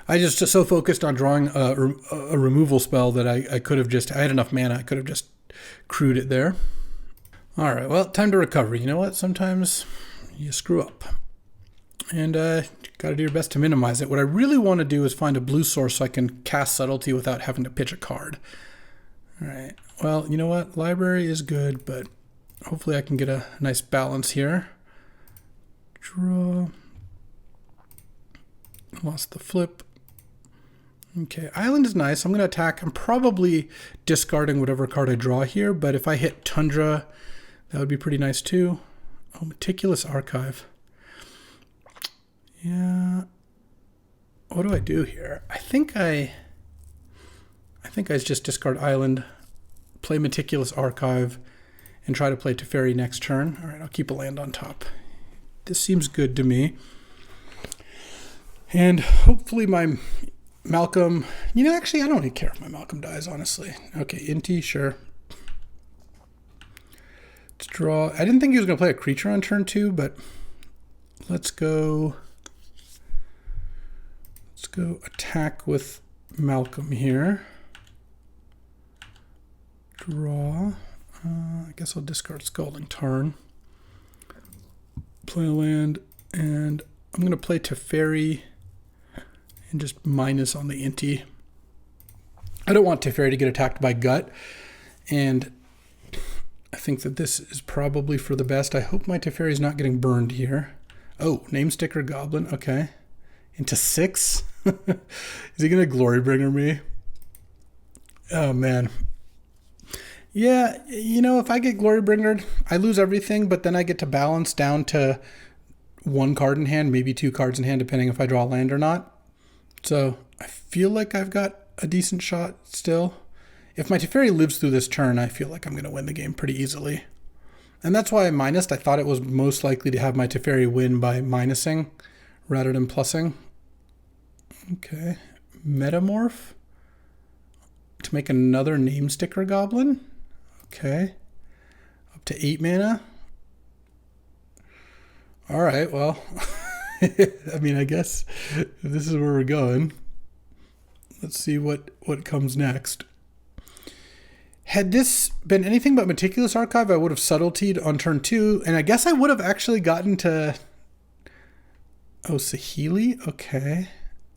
I just so focused on drawing a removal spell that I could have just, I had enough mana, I could have just crewed it there. All right, well, time to recover. You know what? Sometimes you screw up. And got to do your best to minimize it. What I really want to do is find a blue source so I can cast Subtlety without having to pitch a card. All right, well, you know what? Library is good, but hopefully I can get a nice balance here. Draw. Lost the flip. Okay, Island is nice. I'm going to attack. I'm probably discarding whatever card I draw here, but if I hit Tundra, that would be pretty nice too. Oh, Meticulous Archive. Yeah. What do I do here? I think I just discard Island, play Meticulous Archive, and try to play Teferi next turn. All right, I'll keep a land on top. This seems good to me. And hopefully my Malcolm, you know, actually, I don't really care if my Malcolm dies, honestly. Okay, Inti, sure. Let's draw. I didn't think he was going to play a creature on turn 2, but let's go attack with Malcolm here. Draw. I guess I'll discard Scalding Tarn. Play a land, and I'm going to play Teferi and just minus on the Inti. I don't want Teferi to get attacked by Gut, and I think that this is probably for the best. I hope my Teferi is not getting burned here. Oh, Name Sticker Goblin, okay. Into 6? Is he going to Glorybringer me? Oh, man. Yeah, you know, if I get Glorybringered, I lose everything, but then I get to balance down to 1 card in hand, maybe 2 cards in hand, depending if I draw land or not. So I feel like I've got a decent shot still. If my Teferi lives through this turn, I feel like I'm going to win the game pretty easily. And that's why I minused. I thought it was most likely to have my Teferi win by minusing rather than plussing. Okay. Metamorph to make another Name Sticker Goblin. Okay. Up to 8 mana. All right, well, I mean, I guess this is where we're going. Let's see what comes next. Had this been anything but Meticulous Archive, I would have Subtletied on turn 2, and I guess I would have actually gotten to... Oh, Saheeli? Okay.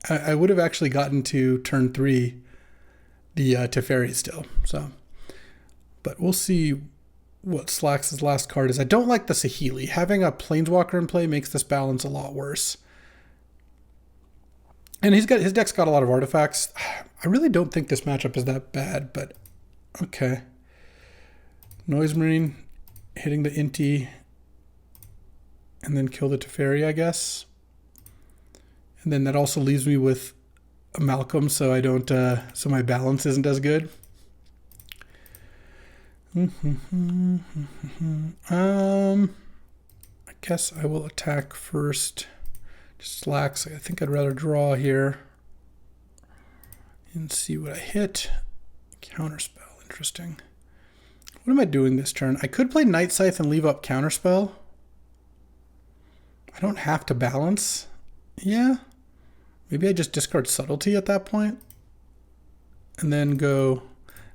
I would have actually gotten to turn 3, the Teferi still. So But we'll see what Slax's last card is. I don't like the Saheeli. Having a Planeswalker in play makes this balance a lot worse. And his deck's got a lot of artifacts. I really don't think this matchup is that bad, but okay. Noise Marine hitting the Inti and then kill the Teferi, I guess. And then that also leaves me with a Malcolm, so I don't so my balance isn't as good. I guess I will attack first. Just Slax. I think I'd rather draw here and see what I hit. Counterspell. Interesting. What am I doing this turn? I could play Night Scythe and leave up Counterspell. I don't have to balance. Yeah. Maybe I just discard Subtlety at that point. And then go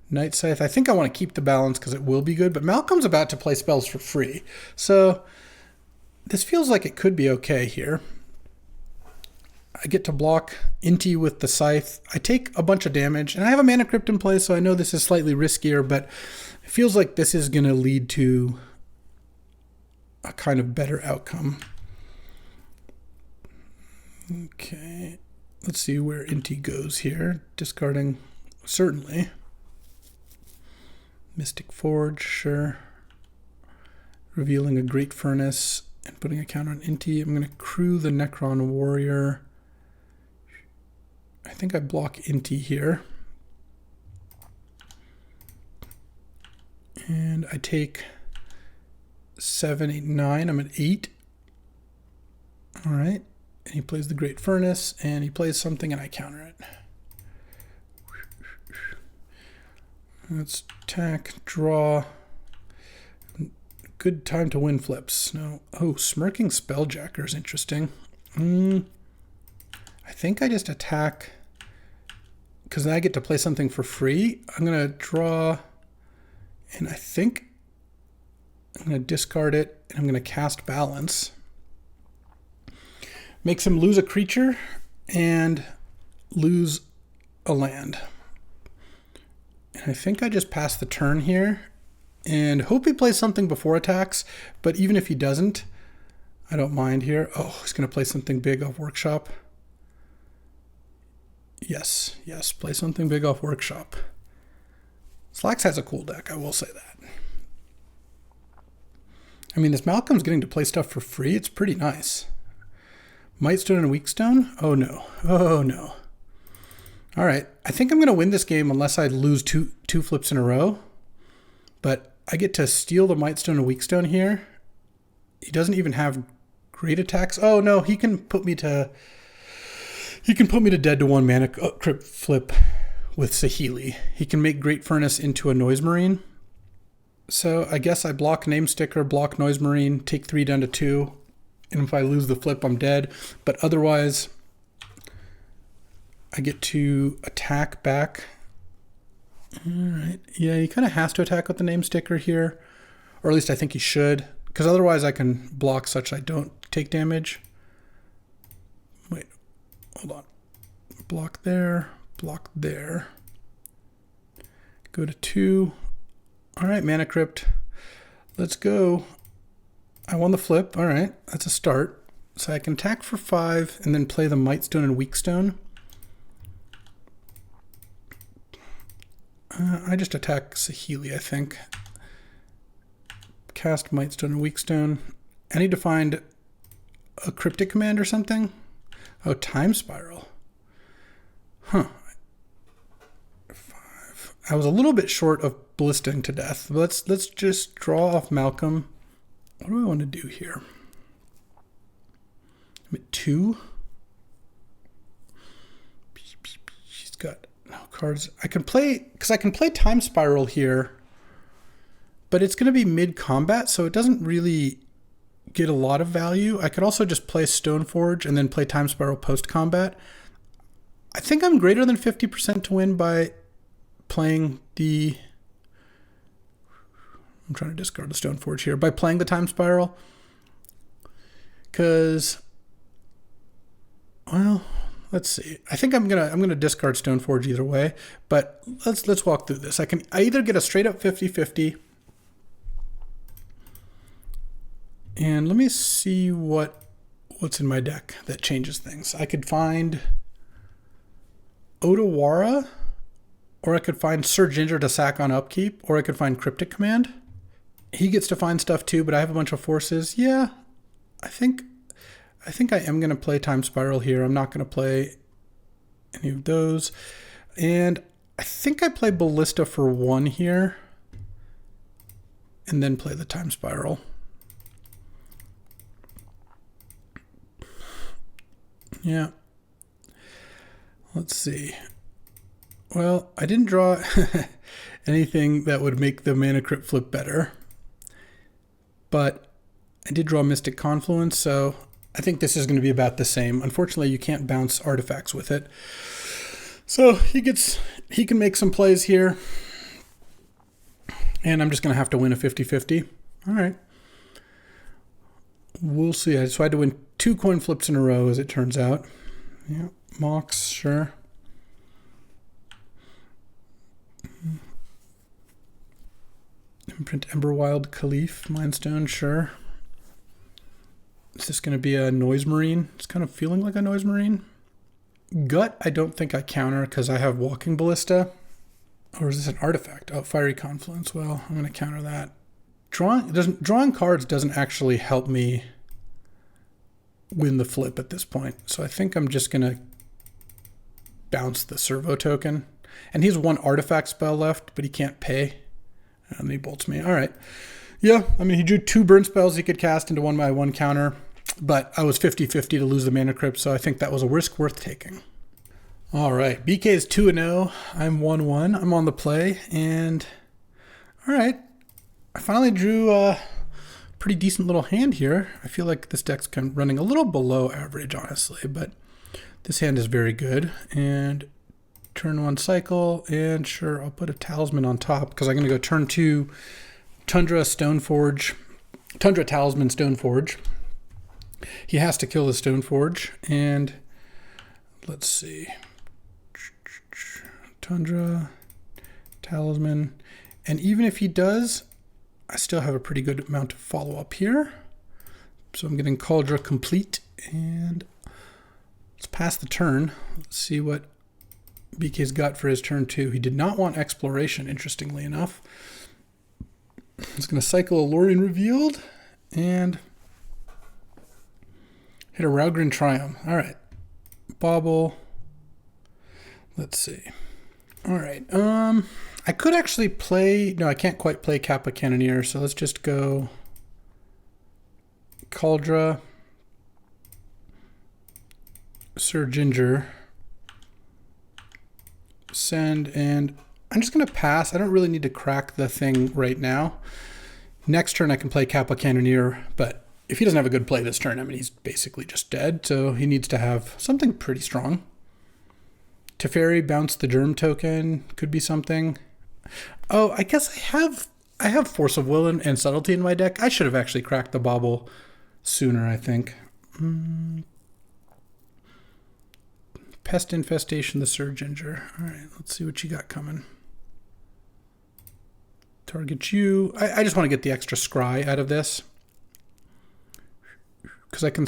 Night Scythe. I think I want to keep the balance because it will be good. But Malcolm's about to play spells for free. So this feels like it could be okay here. I get to block Inti with the Scythe. I take a bunch of damage. And I have a Mana Crypt in play, so I know this is slightly riskier. But it feels like this is going to lead to a kind of better outcome. Okay. Let's see where Inti goes here. Discarding, certainly. Mystic Forge, sure. Revealing a Great Furnace and putting a counter on Inti. I'm going to crew the Necron Warrior. I think I block Inti here. And I take 7, 8, 9. I'm at 8. All right. And he plays the Great Furnace, and he plays something, and I counter it. Let's attack, draw. Good time to win flips. No. Oh, Smirking Spelljacker is interesting. I think I just attack because then I get to play something for free. I'm going to draw, and I think I'm going to discard it, and I'm going to cast Balance. Makes him lose a creature and lose a land. And I think I just pass the turn here and hope he plays something before attacks. But even if he doesn't, I don't mind here. Oh, he's going to play something big off Workshop. Yes, play something big off Workshop. Slax has a cool deck, I will say that. I mean, this Malcolm's getting to play stuff for free. It's pretty nice. Mightstone and Weakstone? Oh no. Oh no. All right. I think I'm going to win this game unless I lose two flips in a row. But I get to steal the Mightstone and Weakstone here. He doesn't even have great attacks. Oh no, he can put me to dead to 1 Mana Crypt flip with Saheeli. He can make Great Furnace into a Noise Marine. So I guess I block Namesticker, block Noise Marine, take 3 down to 2. And if I lose the flip, I'm dead. But otherwise, I get to attack back. All right. Yeah, he kind of has to attack with the Namesticker here. Or at least I think he should. Because otherwise I can block such I don't take damage. Wait. Hold on. Block there. Block there. Go to 2. All right, Mana Crypt. Let's go. I won the flip. All right, that's a start. So I can attack for 5 and then play the Mightstone and Weakstone. I just attack Saheeli, I think. Cast Mightstone and Weakstone. I need to find a cryptic command or something. Oh, Time Spiral. Huh. 5. I was a little bit short of Ballisting to Death. Let's just draw off Malcolm. What do I want to do here? I'm at 2. She's got no cards. I can play, because I can play Time Spiral here, but it's going to be mid-combat, so it doesn't really get a lot of value. I could also just play Stoneforge and then play Time Spiral post-combat. I think I'm greater than 50% to win by playing the... I'm trying to discard the Stoneforge here by playing the Time Spiral. Because, well, let's see. I think I'm gonna discard Stoneforge either way, but let's walk through this. I either get a straight up 50-50, and let me see what's in my deck that changes things. I could find Otawara, or I could find Sir Ginger to sack on upkeep, or I could find Cryptic Command. He gets to find stuff too, but I have a bunch of forces. Yeah, I think I am going to play Time Spiral here. I'm not going to play any of those. And I think I play Ballista for 1 here, and then play the Time Spiral. Yeah. Let's see. Well, I didn't draw anything that would make the Mana Crypt flip better, but I did draw Mystic Confluence, so I think this is going to be about the same. Unfortunately, you can't bounce artifacts with it. So he can make some plays here, and I'm just going to have to win a 50-50. All right. We'll see. So I had to win 2 coin flips in a row, as it turns out. Yeah, Mox, sure. Imprint Emberwild Caliph, Mindstone, sure. Is this going to be a Noise Marine? It's kind of feeling like a Noise Marine. Gut, I don't think I counter because I have Walking Ballista. Or is this an artifact? Oh, Fiery Confluence. Well, I'm going to counter that. Drawing cards doesn't actually help me win the flip at this point. So I think I'm just going to bounce the Servo token. And he has 1 artifact spell left, but he can't pay. And he bolts me. All right. Yeah, I mean, he drew 2 burn spells he could cast into 1/1 counter, but I was 50-50 to lose the Mana Crypt, so I think that was a risk worth taking. All right, BK is 2-0. I'm 1-1. I'm on the play, and all right. I finally drew a pretty decent little hand here. I feel like this deck's kind of running a little below average, honestly, but this hand is very good. And turn 1 cycle, and sure, I'll put a Talisman on top because I'm going to go turn 2 Tundra Talisman Stoneforge. He has to kill the Stoneforge, and let's see. Tundra Talisman, and even if he does, I still have a pretty good amount of follow-up here. So I'm getting Cauldron complete, and let's pass the turn. Let's see what BK's got for his turn 2. He did not want Exploration, interestingly enough. He's going to cycle Alluring Revealed and hit a Raugrin Triumph. All right. Bauble. Let's see. All right. I could actually play... No, I can't quite play Kappa Canoneer, so let's just go Cauldron, Sir Ginger, send, and I'm just going to pass. I don't really need to crack the thing right now. Next turn I can play Kappa Canoneer, but if he doesn't have a good play this turn, I mean, he's basically just dead, so he needs to have something pretty strong. Teferi, bounce the Germ token, could be something. Oh, I guess I have Force of Will and Subtlety in my deck. I should have actually cracked the Bauble sooner, I think. Pest Infestation, the Sir Ginger. All right, let's see what you got coming. Target you. I just want to get the extra scry out of this. Because I can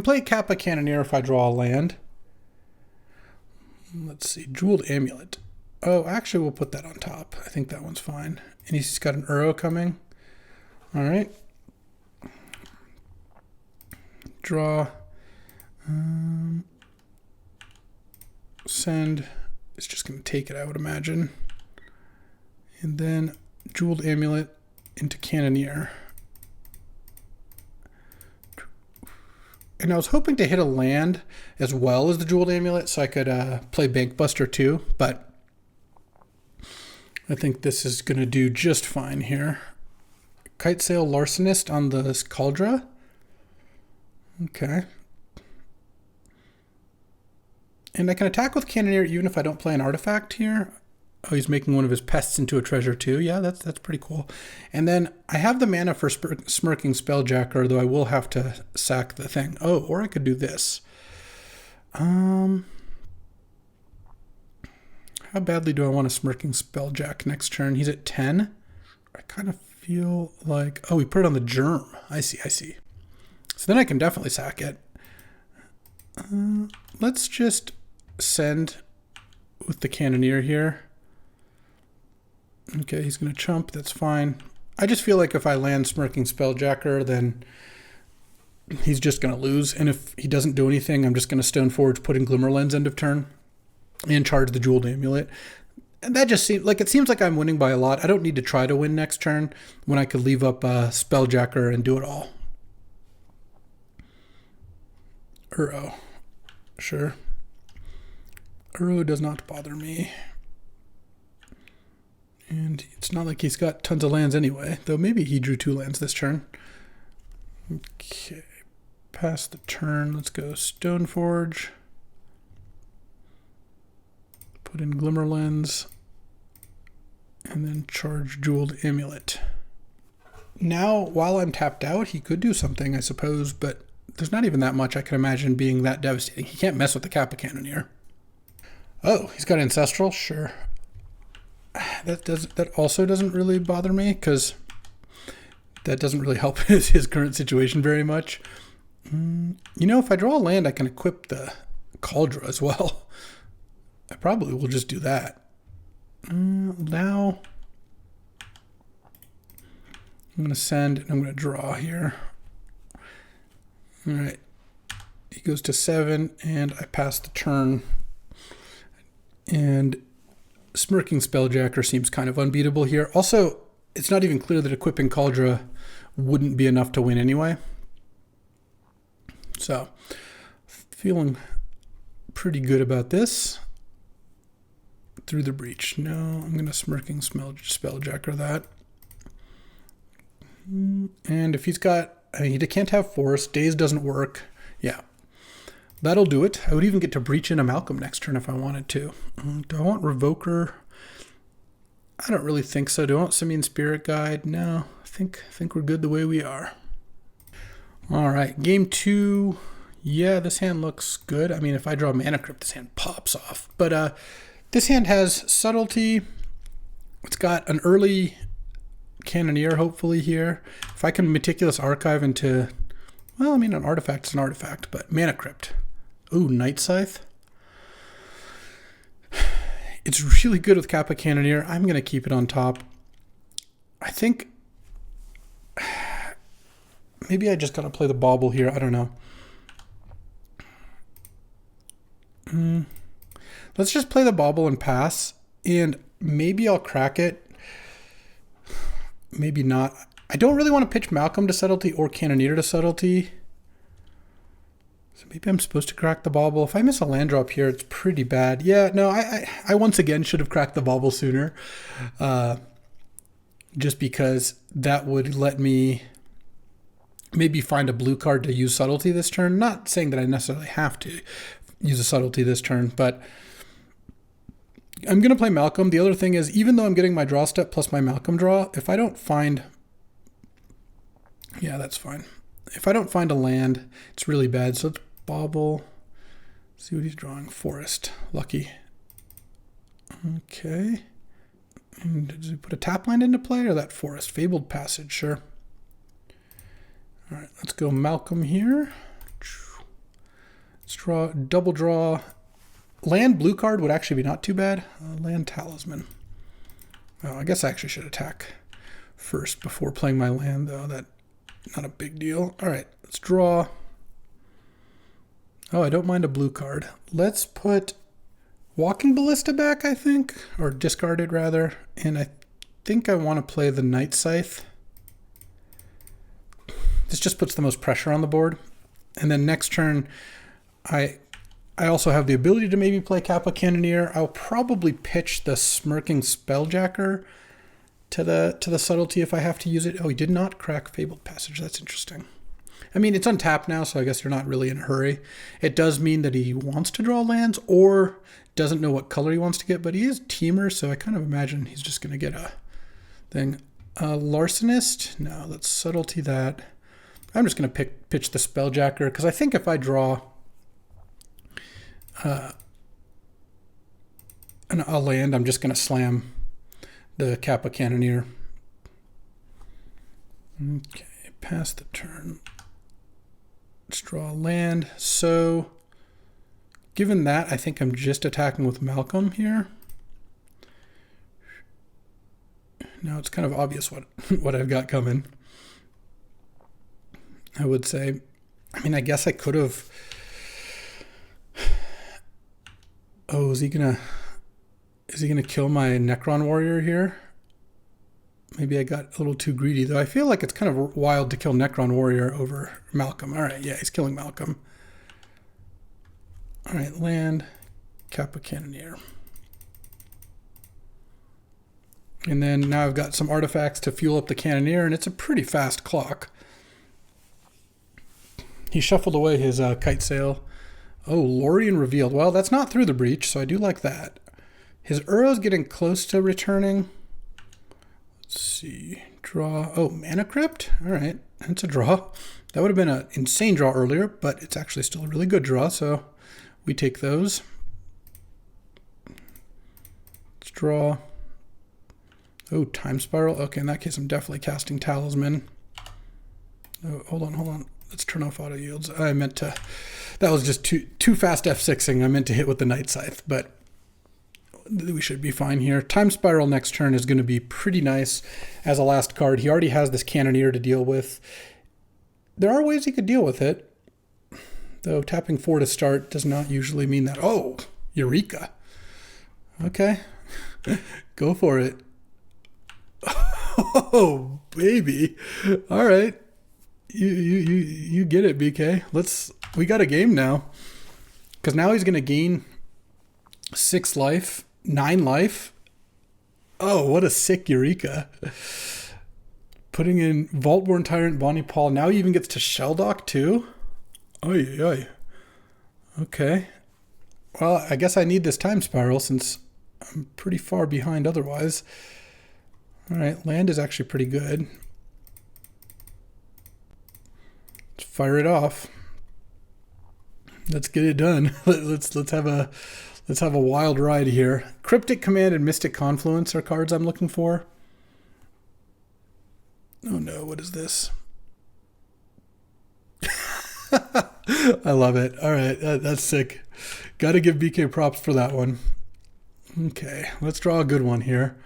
play Kappa Canoneer if I draw a land. Let's see, Jeweled Amulet. Oh, actually, we'll put that on top. I think that one's fine. And he's got an Uro coming. All right. Draw. Send. It's just going to take it, I would imagine. And then Jeweled Amulet into Canoneer. And I was hoping to hit a land as well as the Jeweled Amulet so I could play Bankbuster too, but I think this is going to do just fine here. Kitesail Larcenist on the Cauldron. Okay. And I can attack with Canoneer even if I don't play an artifact here. Oh, he's making one of his pests into a treasure too. Yeah, that's pretty cool. And then I have the mana for Smirking Spelljacker, though I will have to sack the thing. Oh, or I could do this. How badly do I want a Smirking Spelljack next turn? He's at 10. I kind of feel like... Oh, we put it on the Germ. I see, I see. So then I can definitely sack it. Let's just send with the Canoneer here. Okay, he's going to chump. That's fine. I just feel like if I land Smirking Spelljacker, then he's just going to lose. And if he doesn't do anything, I'm just going to Stone Forge, put in Glimmer Lens end of turn, and charge the Jeweled Amulet. And that just seems like, it seems like I'm winning by a lot. I don't need to try to win next turn when I could leave up Spelljacker and do it all. Uro. Sure. Uro does not bother me. And it's not like he's got tons of lands anyway, though maybe he drew 2 lands this turn. Okay. Pass the turn. Let's go Stone Forge. Put in Glimmer Lens, and then charge Jeweled Amulet. Now, while I'm tapped out, he could do something, I suppose, but there's not even that much I can imagine being that devastating. He can't mess with the Kappa Canoneer. Oh, he's got Ancestral? Sure. That also doesn't really bother me, because that doesn't really help his current situation very much. You know, if I draw a land, I can equip the Cauldron as well. I probably will just do that. Now, I'm going to send, and I'm going to draw here. All right. He goes to 7, and I pass the turn. And Smirking Spelljacker seems kind of unbeatable here. Also, it's not even clear that equipping Cauldron wouldn't be enough to win anyway. So, feeling pretty good about this. Through the Breach. No, I'm going to Smirking Spelljacker that. And if he's got... I mean, he can't have Force. Daze doesn't work. Yeah. That'll do it. I would even get to breach in a Malcolm next turn if I wanted to. Do I want Revoker? I don't really think so. Do I want Simian Spirit Guide? No. I think we're good the way we are. All right. Game 2. Yeah, this hand looks good. I mean, if I draw Mana Crypt, this hand pops off. But this hand has Subtlety. It's got an early Canoneer, hopefully, here. If I can Meticulous Archive into... Well, I mean, an artifact's an artifact, but Mana Crypt. Ooh, Night Scythe. It's really good with Kappa Canoneer. I'm going to keep it on top. I think... Maybe I just got to play the Bauble here. I don't know. Let's just play the Bauble and pass. And maybe I'll crack it. Maybe not. I don't really want to pitch Malcolm to Subtlety or Canoneer to Subtlety. So maybe I'm supposed to crack the Bauble. If I miss a land drop here, it's pretty bad. Yeah, no, I once again should have cracked the Bauble sooner. Just because that would let me maybe find a blue card to use Subtlety this turn. Not saying that I necessarily have to use a Subtlety this turn, but I'm going to play Malcolm. The other thing is, even though I'm getting my draw step plus my Malcolm draw, if I don't find... Yeah, that's fine. If I don't find a land, it's really bad. So let's Bauble. See what he's drawing. Forest. Lucky. Okay. And does he put a tap land into play or that Forest? Fabled Passage, sure. All right, let's go Malcolm here. Let's draw, double draw. Land blue card would actually be not too bad. Land Talisman. Oh, I guess I actually should attack first before playing my land, though. That not a big deal. All right, let's draw. Oh, I don't mind a blue card. Let's put Walking Ballista back, I think, or discard it rather. And I think I want to play the Night Scythe. This just puts the most pressure on the board. And then next turn, I also have the ability to maybe play Kappa Canoneer. I'll probably pitch the Smirking Spelljacker to the Subtlety if I have to use it. Oh, he did not crack Fabled Passage. That's interesting. I mean, it's untapped now, so I guess you're not really in a hurry. It does mean that he wants to draw lands or doesn't know what color he wants to get, but he is Teamer, so I kind of imagine he's just going to get a thing. Larcenist? No, let's Subtlety that. I'm just going to pitch the Spelljacker, because I think if I draw And I'll land. I'm just going to slam the Kappa Canoneer. Okay, pass the turn. Let's draw a land. So, given that, I think I'm just attacking with Malcolm here. Now it's kind of obvious what I've got coming. I would say, I mean, I guess I could have. Oh, is he gonna kill my Necron warrior here? Maybe I got a little too greedy, though. I feel like it's kind of wild to kill Necron warrior over Malcolm. All right, yeah, he's killing Malcolm. All right, land, Kappa Canoneer. And then now I've got some artifacts to fuel up the Canoneer, and it's a pretty fast clock. He shuffled away his kite sail. Oh, Lorien revealed. Well, that's not through the breach, so I do like that. His Uro's getting close to returning. Let's see. Draw. Oh, Mana Crypt? All right. That's a draw. That would have been an insane draw earlier, but it's actually still a really good draw, so we take those. Let's draw. Oh, Time Spiral. Okay, in that case, I'm definitely casting Talisman. Oh, hold on. Let's turn off auto yields. I meant to... That was just too fast F6ing. I meant to hit with the Night Scythe, but we should be fine here. Time Spiral next turn is going to be pretty nice as a last card. He already has this Canoneer to deal with. There are ways he could deal with it, though tapping 4 to start does not usually mean that. Oh, Eureka. Okay, go for it. Oh, baby. All right. You get it, BK. We got a game now. Because now he's going to gain 6 life, 9 life. Oh, what a sick Eureka. Putting in Vaultborn Tyrant, Bonnie Paul. Now he even gets to Shelldock too. Oy. Okay. Well, I guess I need this Time Spiral since I'm pretty far behind otherwise. All right, land is actually pretty good. Let's fire it off. Let's get it done. Let's have a wild ride here. Cryptic Command and Mystic Confluence are cards I'm looking for. Oh no, what is this? I love it. All right, that's sick. Got to give BK props for that one. Okay, let's draw a good one here.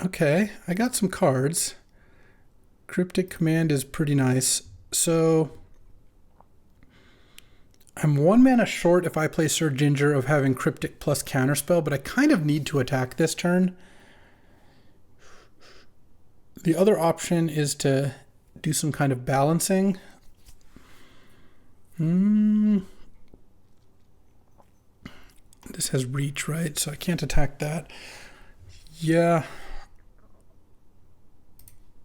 Okay, I got some cards. Cryptic Command is pretty nice. So I'm 1 mana short if I play Sir Ginger of having Cryptic plus Counterspell, but I kind of need to attack this turn. The other option is to do some kind of balancing. This has reach, right? So I can't attack that. Yeah.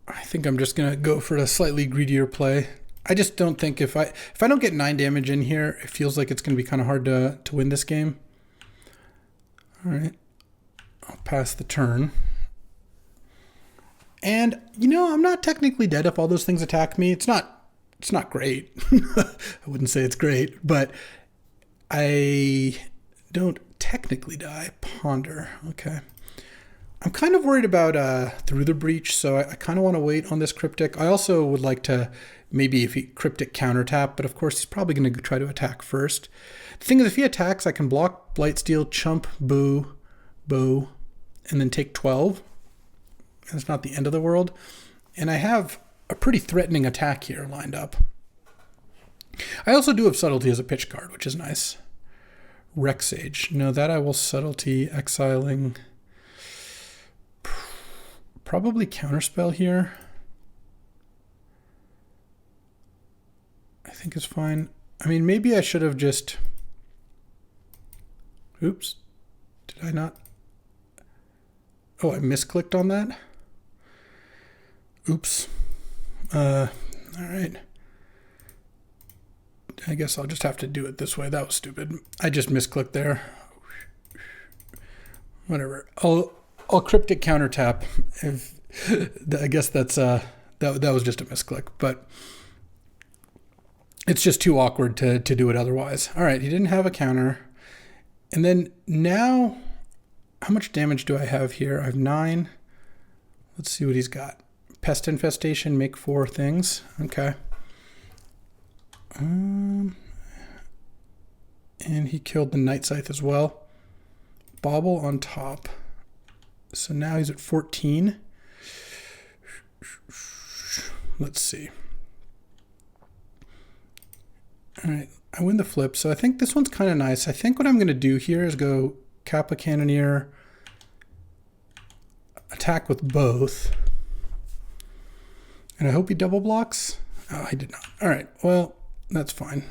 I think I'm just going to go for a slightly greedier play. I just don't think if I don't get 9 damage in here, it feels like it's going to be kind of hard to win this game. All right. I'll pass the turn. And, I'm not technically dead if all those things attack me. It's not great. I wouldn't say it's great, but I don't technically die. Ponder. Okay. I'm kind of worried about Through the Breach, so I kind of want to wait on this Cryptic. I also would like to maybe if he Cryptic counter tap, but of course he's probably going to try to attack first. The thing is, if he attacks, I can block Blightsteel, chump, bow, and then take 12. That's not the end of the world. And I have a pretty threatening attack here lined up. I also do have Subtlety as a pitch card, which is nice. Rexage. No, that I will Subtlety, exiling... Probably Counterspell here. I think is fine. I mean, maybe I should have just... Oops. Did I not? Oh, I misclicked on that? Oops. All right. I guess I'll just have to do it this way. That was stupid. I just misclicked there. Whatever. I'll Cryptic counter tap. I guess that's that was just a misclick, but It's just too awkward to do it otherwise. All right, he didn't have a counter. And then now, how much damage do I have here? I have 9. Let's see what he's got. Pest infestation, make 4 things. Okay. And he killed the Night Scythe as well. Bauble on top. So now he's at 14. Let's see. All right, I win the flip. So I think this one's kind of nice. I think what I'm going to do here is go Kappa Canoneer, attack with both. And I hope he double blocks. Oh, he did not. All right, well, that's fine.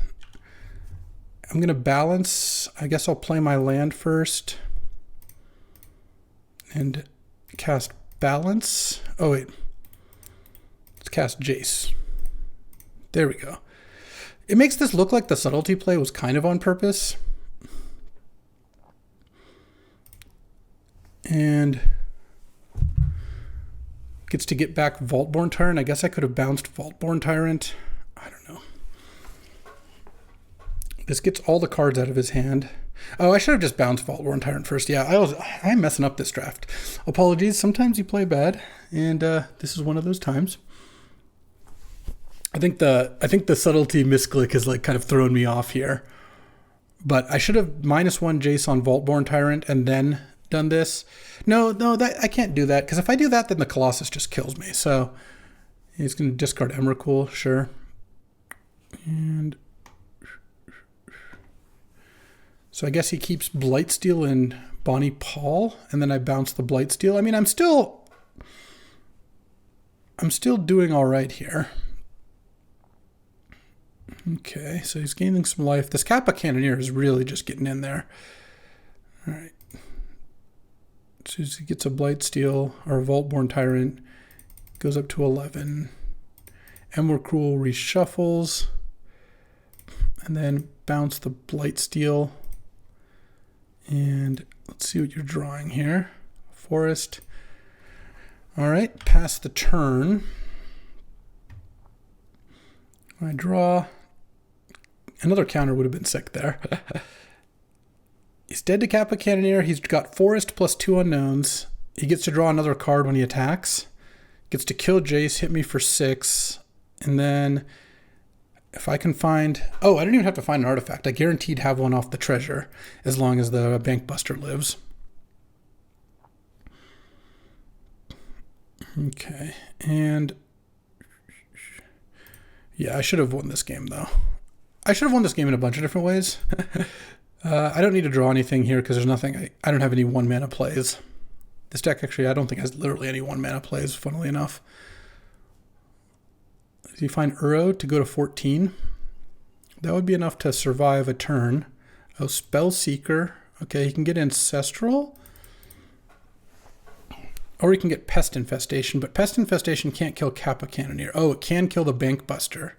I'm going to balance. I guess I'll play my land first and cast balance. Oh, wait. Let's cast Jace. There we go. It makes this look like the subtlety play was kind of on purpose. And gets to get back Vaultborn Tyrant. I guess I could have bounced Vaultborn Tyrant. I don't know. This gets all the cards out of his hand. Oh, I should have just bounced Vaultborn Tyrant first. Yeah, I'm messing up this draft. Apologies. Sometimes you play bad, and this is one of those times. I think the subtlety misclick has like kind of thrown me off here. But I should have -1 Jace on Vaultborn Tyrant and then done this. No, that I can't do that, because if I do that, then the Colossus just kills me. So he's going to discard Emrakul, sure. And so I guess he keeps Blightsteel and Bonnie Paul, and then I bounce the Blightsteel. I mean, I'm still doing all right here. Okay, so he's gaining some life. This Kappa Canoneer is really just getting in there. All right. So he gets a Blightsteel or a Vaultborn Tyrant. Goes up to 11. Emrakul reshuffles. And then bounce the Blightsteel. And let's see what you're drawing here. Forest. All right, pass the turn. I draw. Another counter would have been sick there. He's dead to Kappa Canoneer. He's got Forest plus 2 unknowns. He gets to draw another card when he attacks. Gets to kill Jace, hit me for 6. And then if I can find... Oh, I don't even have to find an artifact. I guaranteed have one off the treasure as long as the Bankbuster lives. Okay, and... Yeah, I should have won this game, though. I should have won this game in a bunch of different ways. I don't need to draw anything here because there's nothing. I don't have any 1-mana plays. This deck, actually, I don't think has literally any 1-mana plays, funnily enough. If you find Uro to go to 14, that would be enough to survive a turn. Oh, Spellseeker. Okay, he can get Ancestral. Or he can get Pest Infestation, but Pest Infestation can't kill Kappa Canoneer. Oh, it can kill the Bankbuster.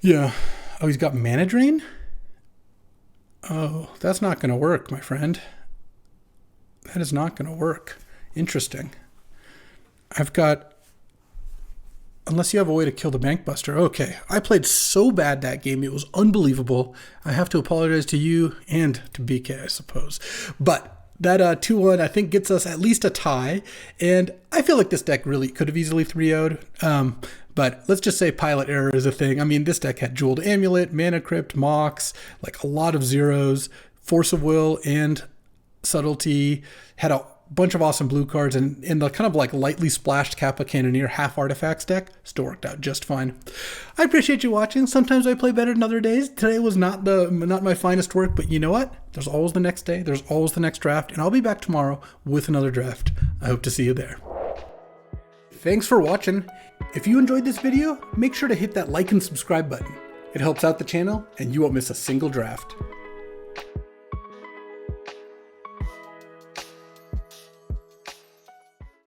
Yeah. Oh, he's got Mana Drain? Oh, that's not going to work, my friend. That is not going to work. Interesting. I've got... Unless you have a way to kill the Bankbuster. Okay, I played so bad that game. It was unbelievable. I have to apologize to you and to BK, I suppose. But... that 2-1, I think, gets us at least a tie. And I feel like this deck really could have easily 3-0'd. But let's just say pilot error is a thing. I mean, this deck had Jeweled Amulet, Mana Crypt, Mox, like a lot of zeros, Force of Will, and Subtlety. Had a bunch of awesome blue cards. And in the kind of like lightly splashed Kappa Canoneer half artifacts deck, still worked out just fine. I appreciate you watching. Sometimes I play better than other days. Today was not my finest work, but you know what? There's always the next day. There's always the next draft. And I'll be back tomorrow with another draft. I hope to see you there. Thanks for watching. If you enjoyed this video, make sure to hit that like and subscribe button. It helps out the channel and you won't miss a single draft.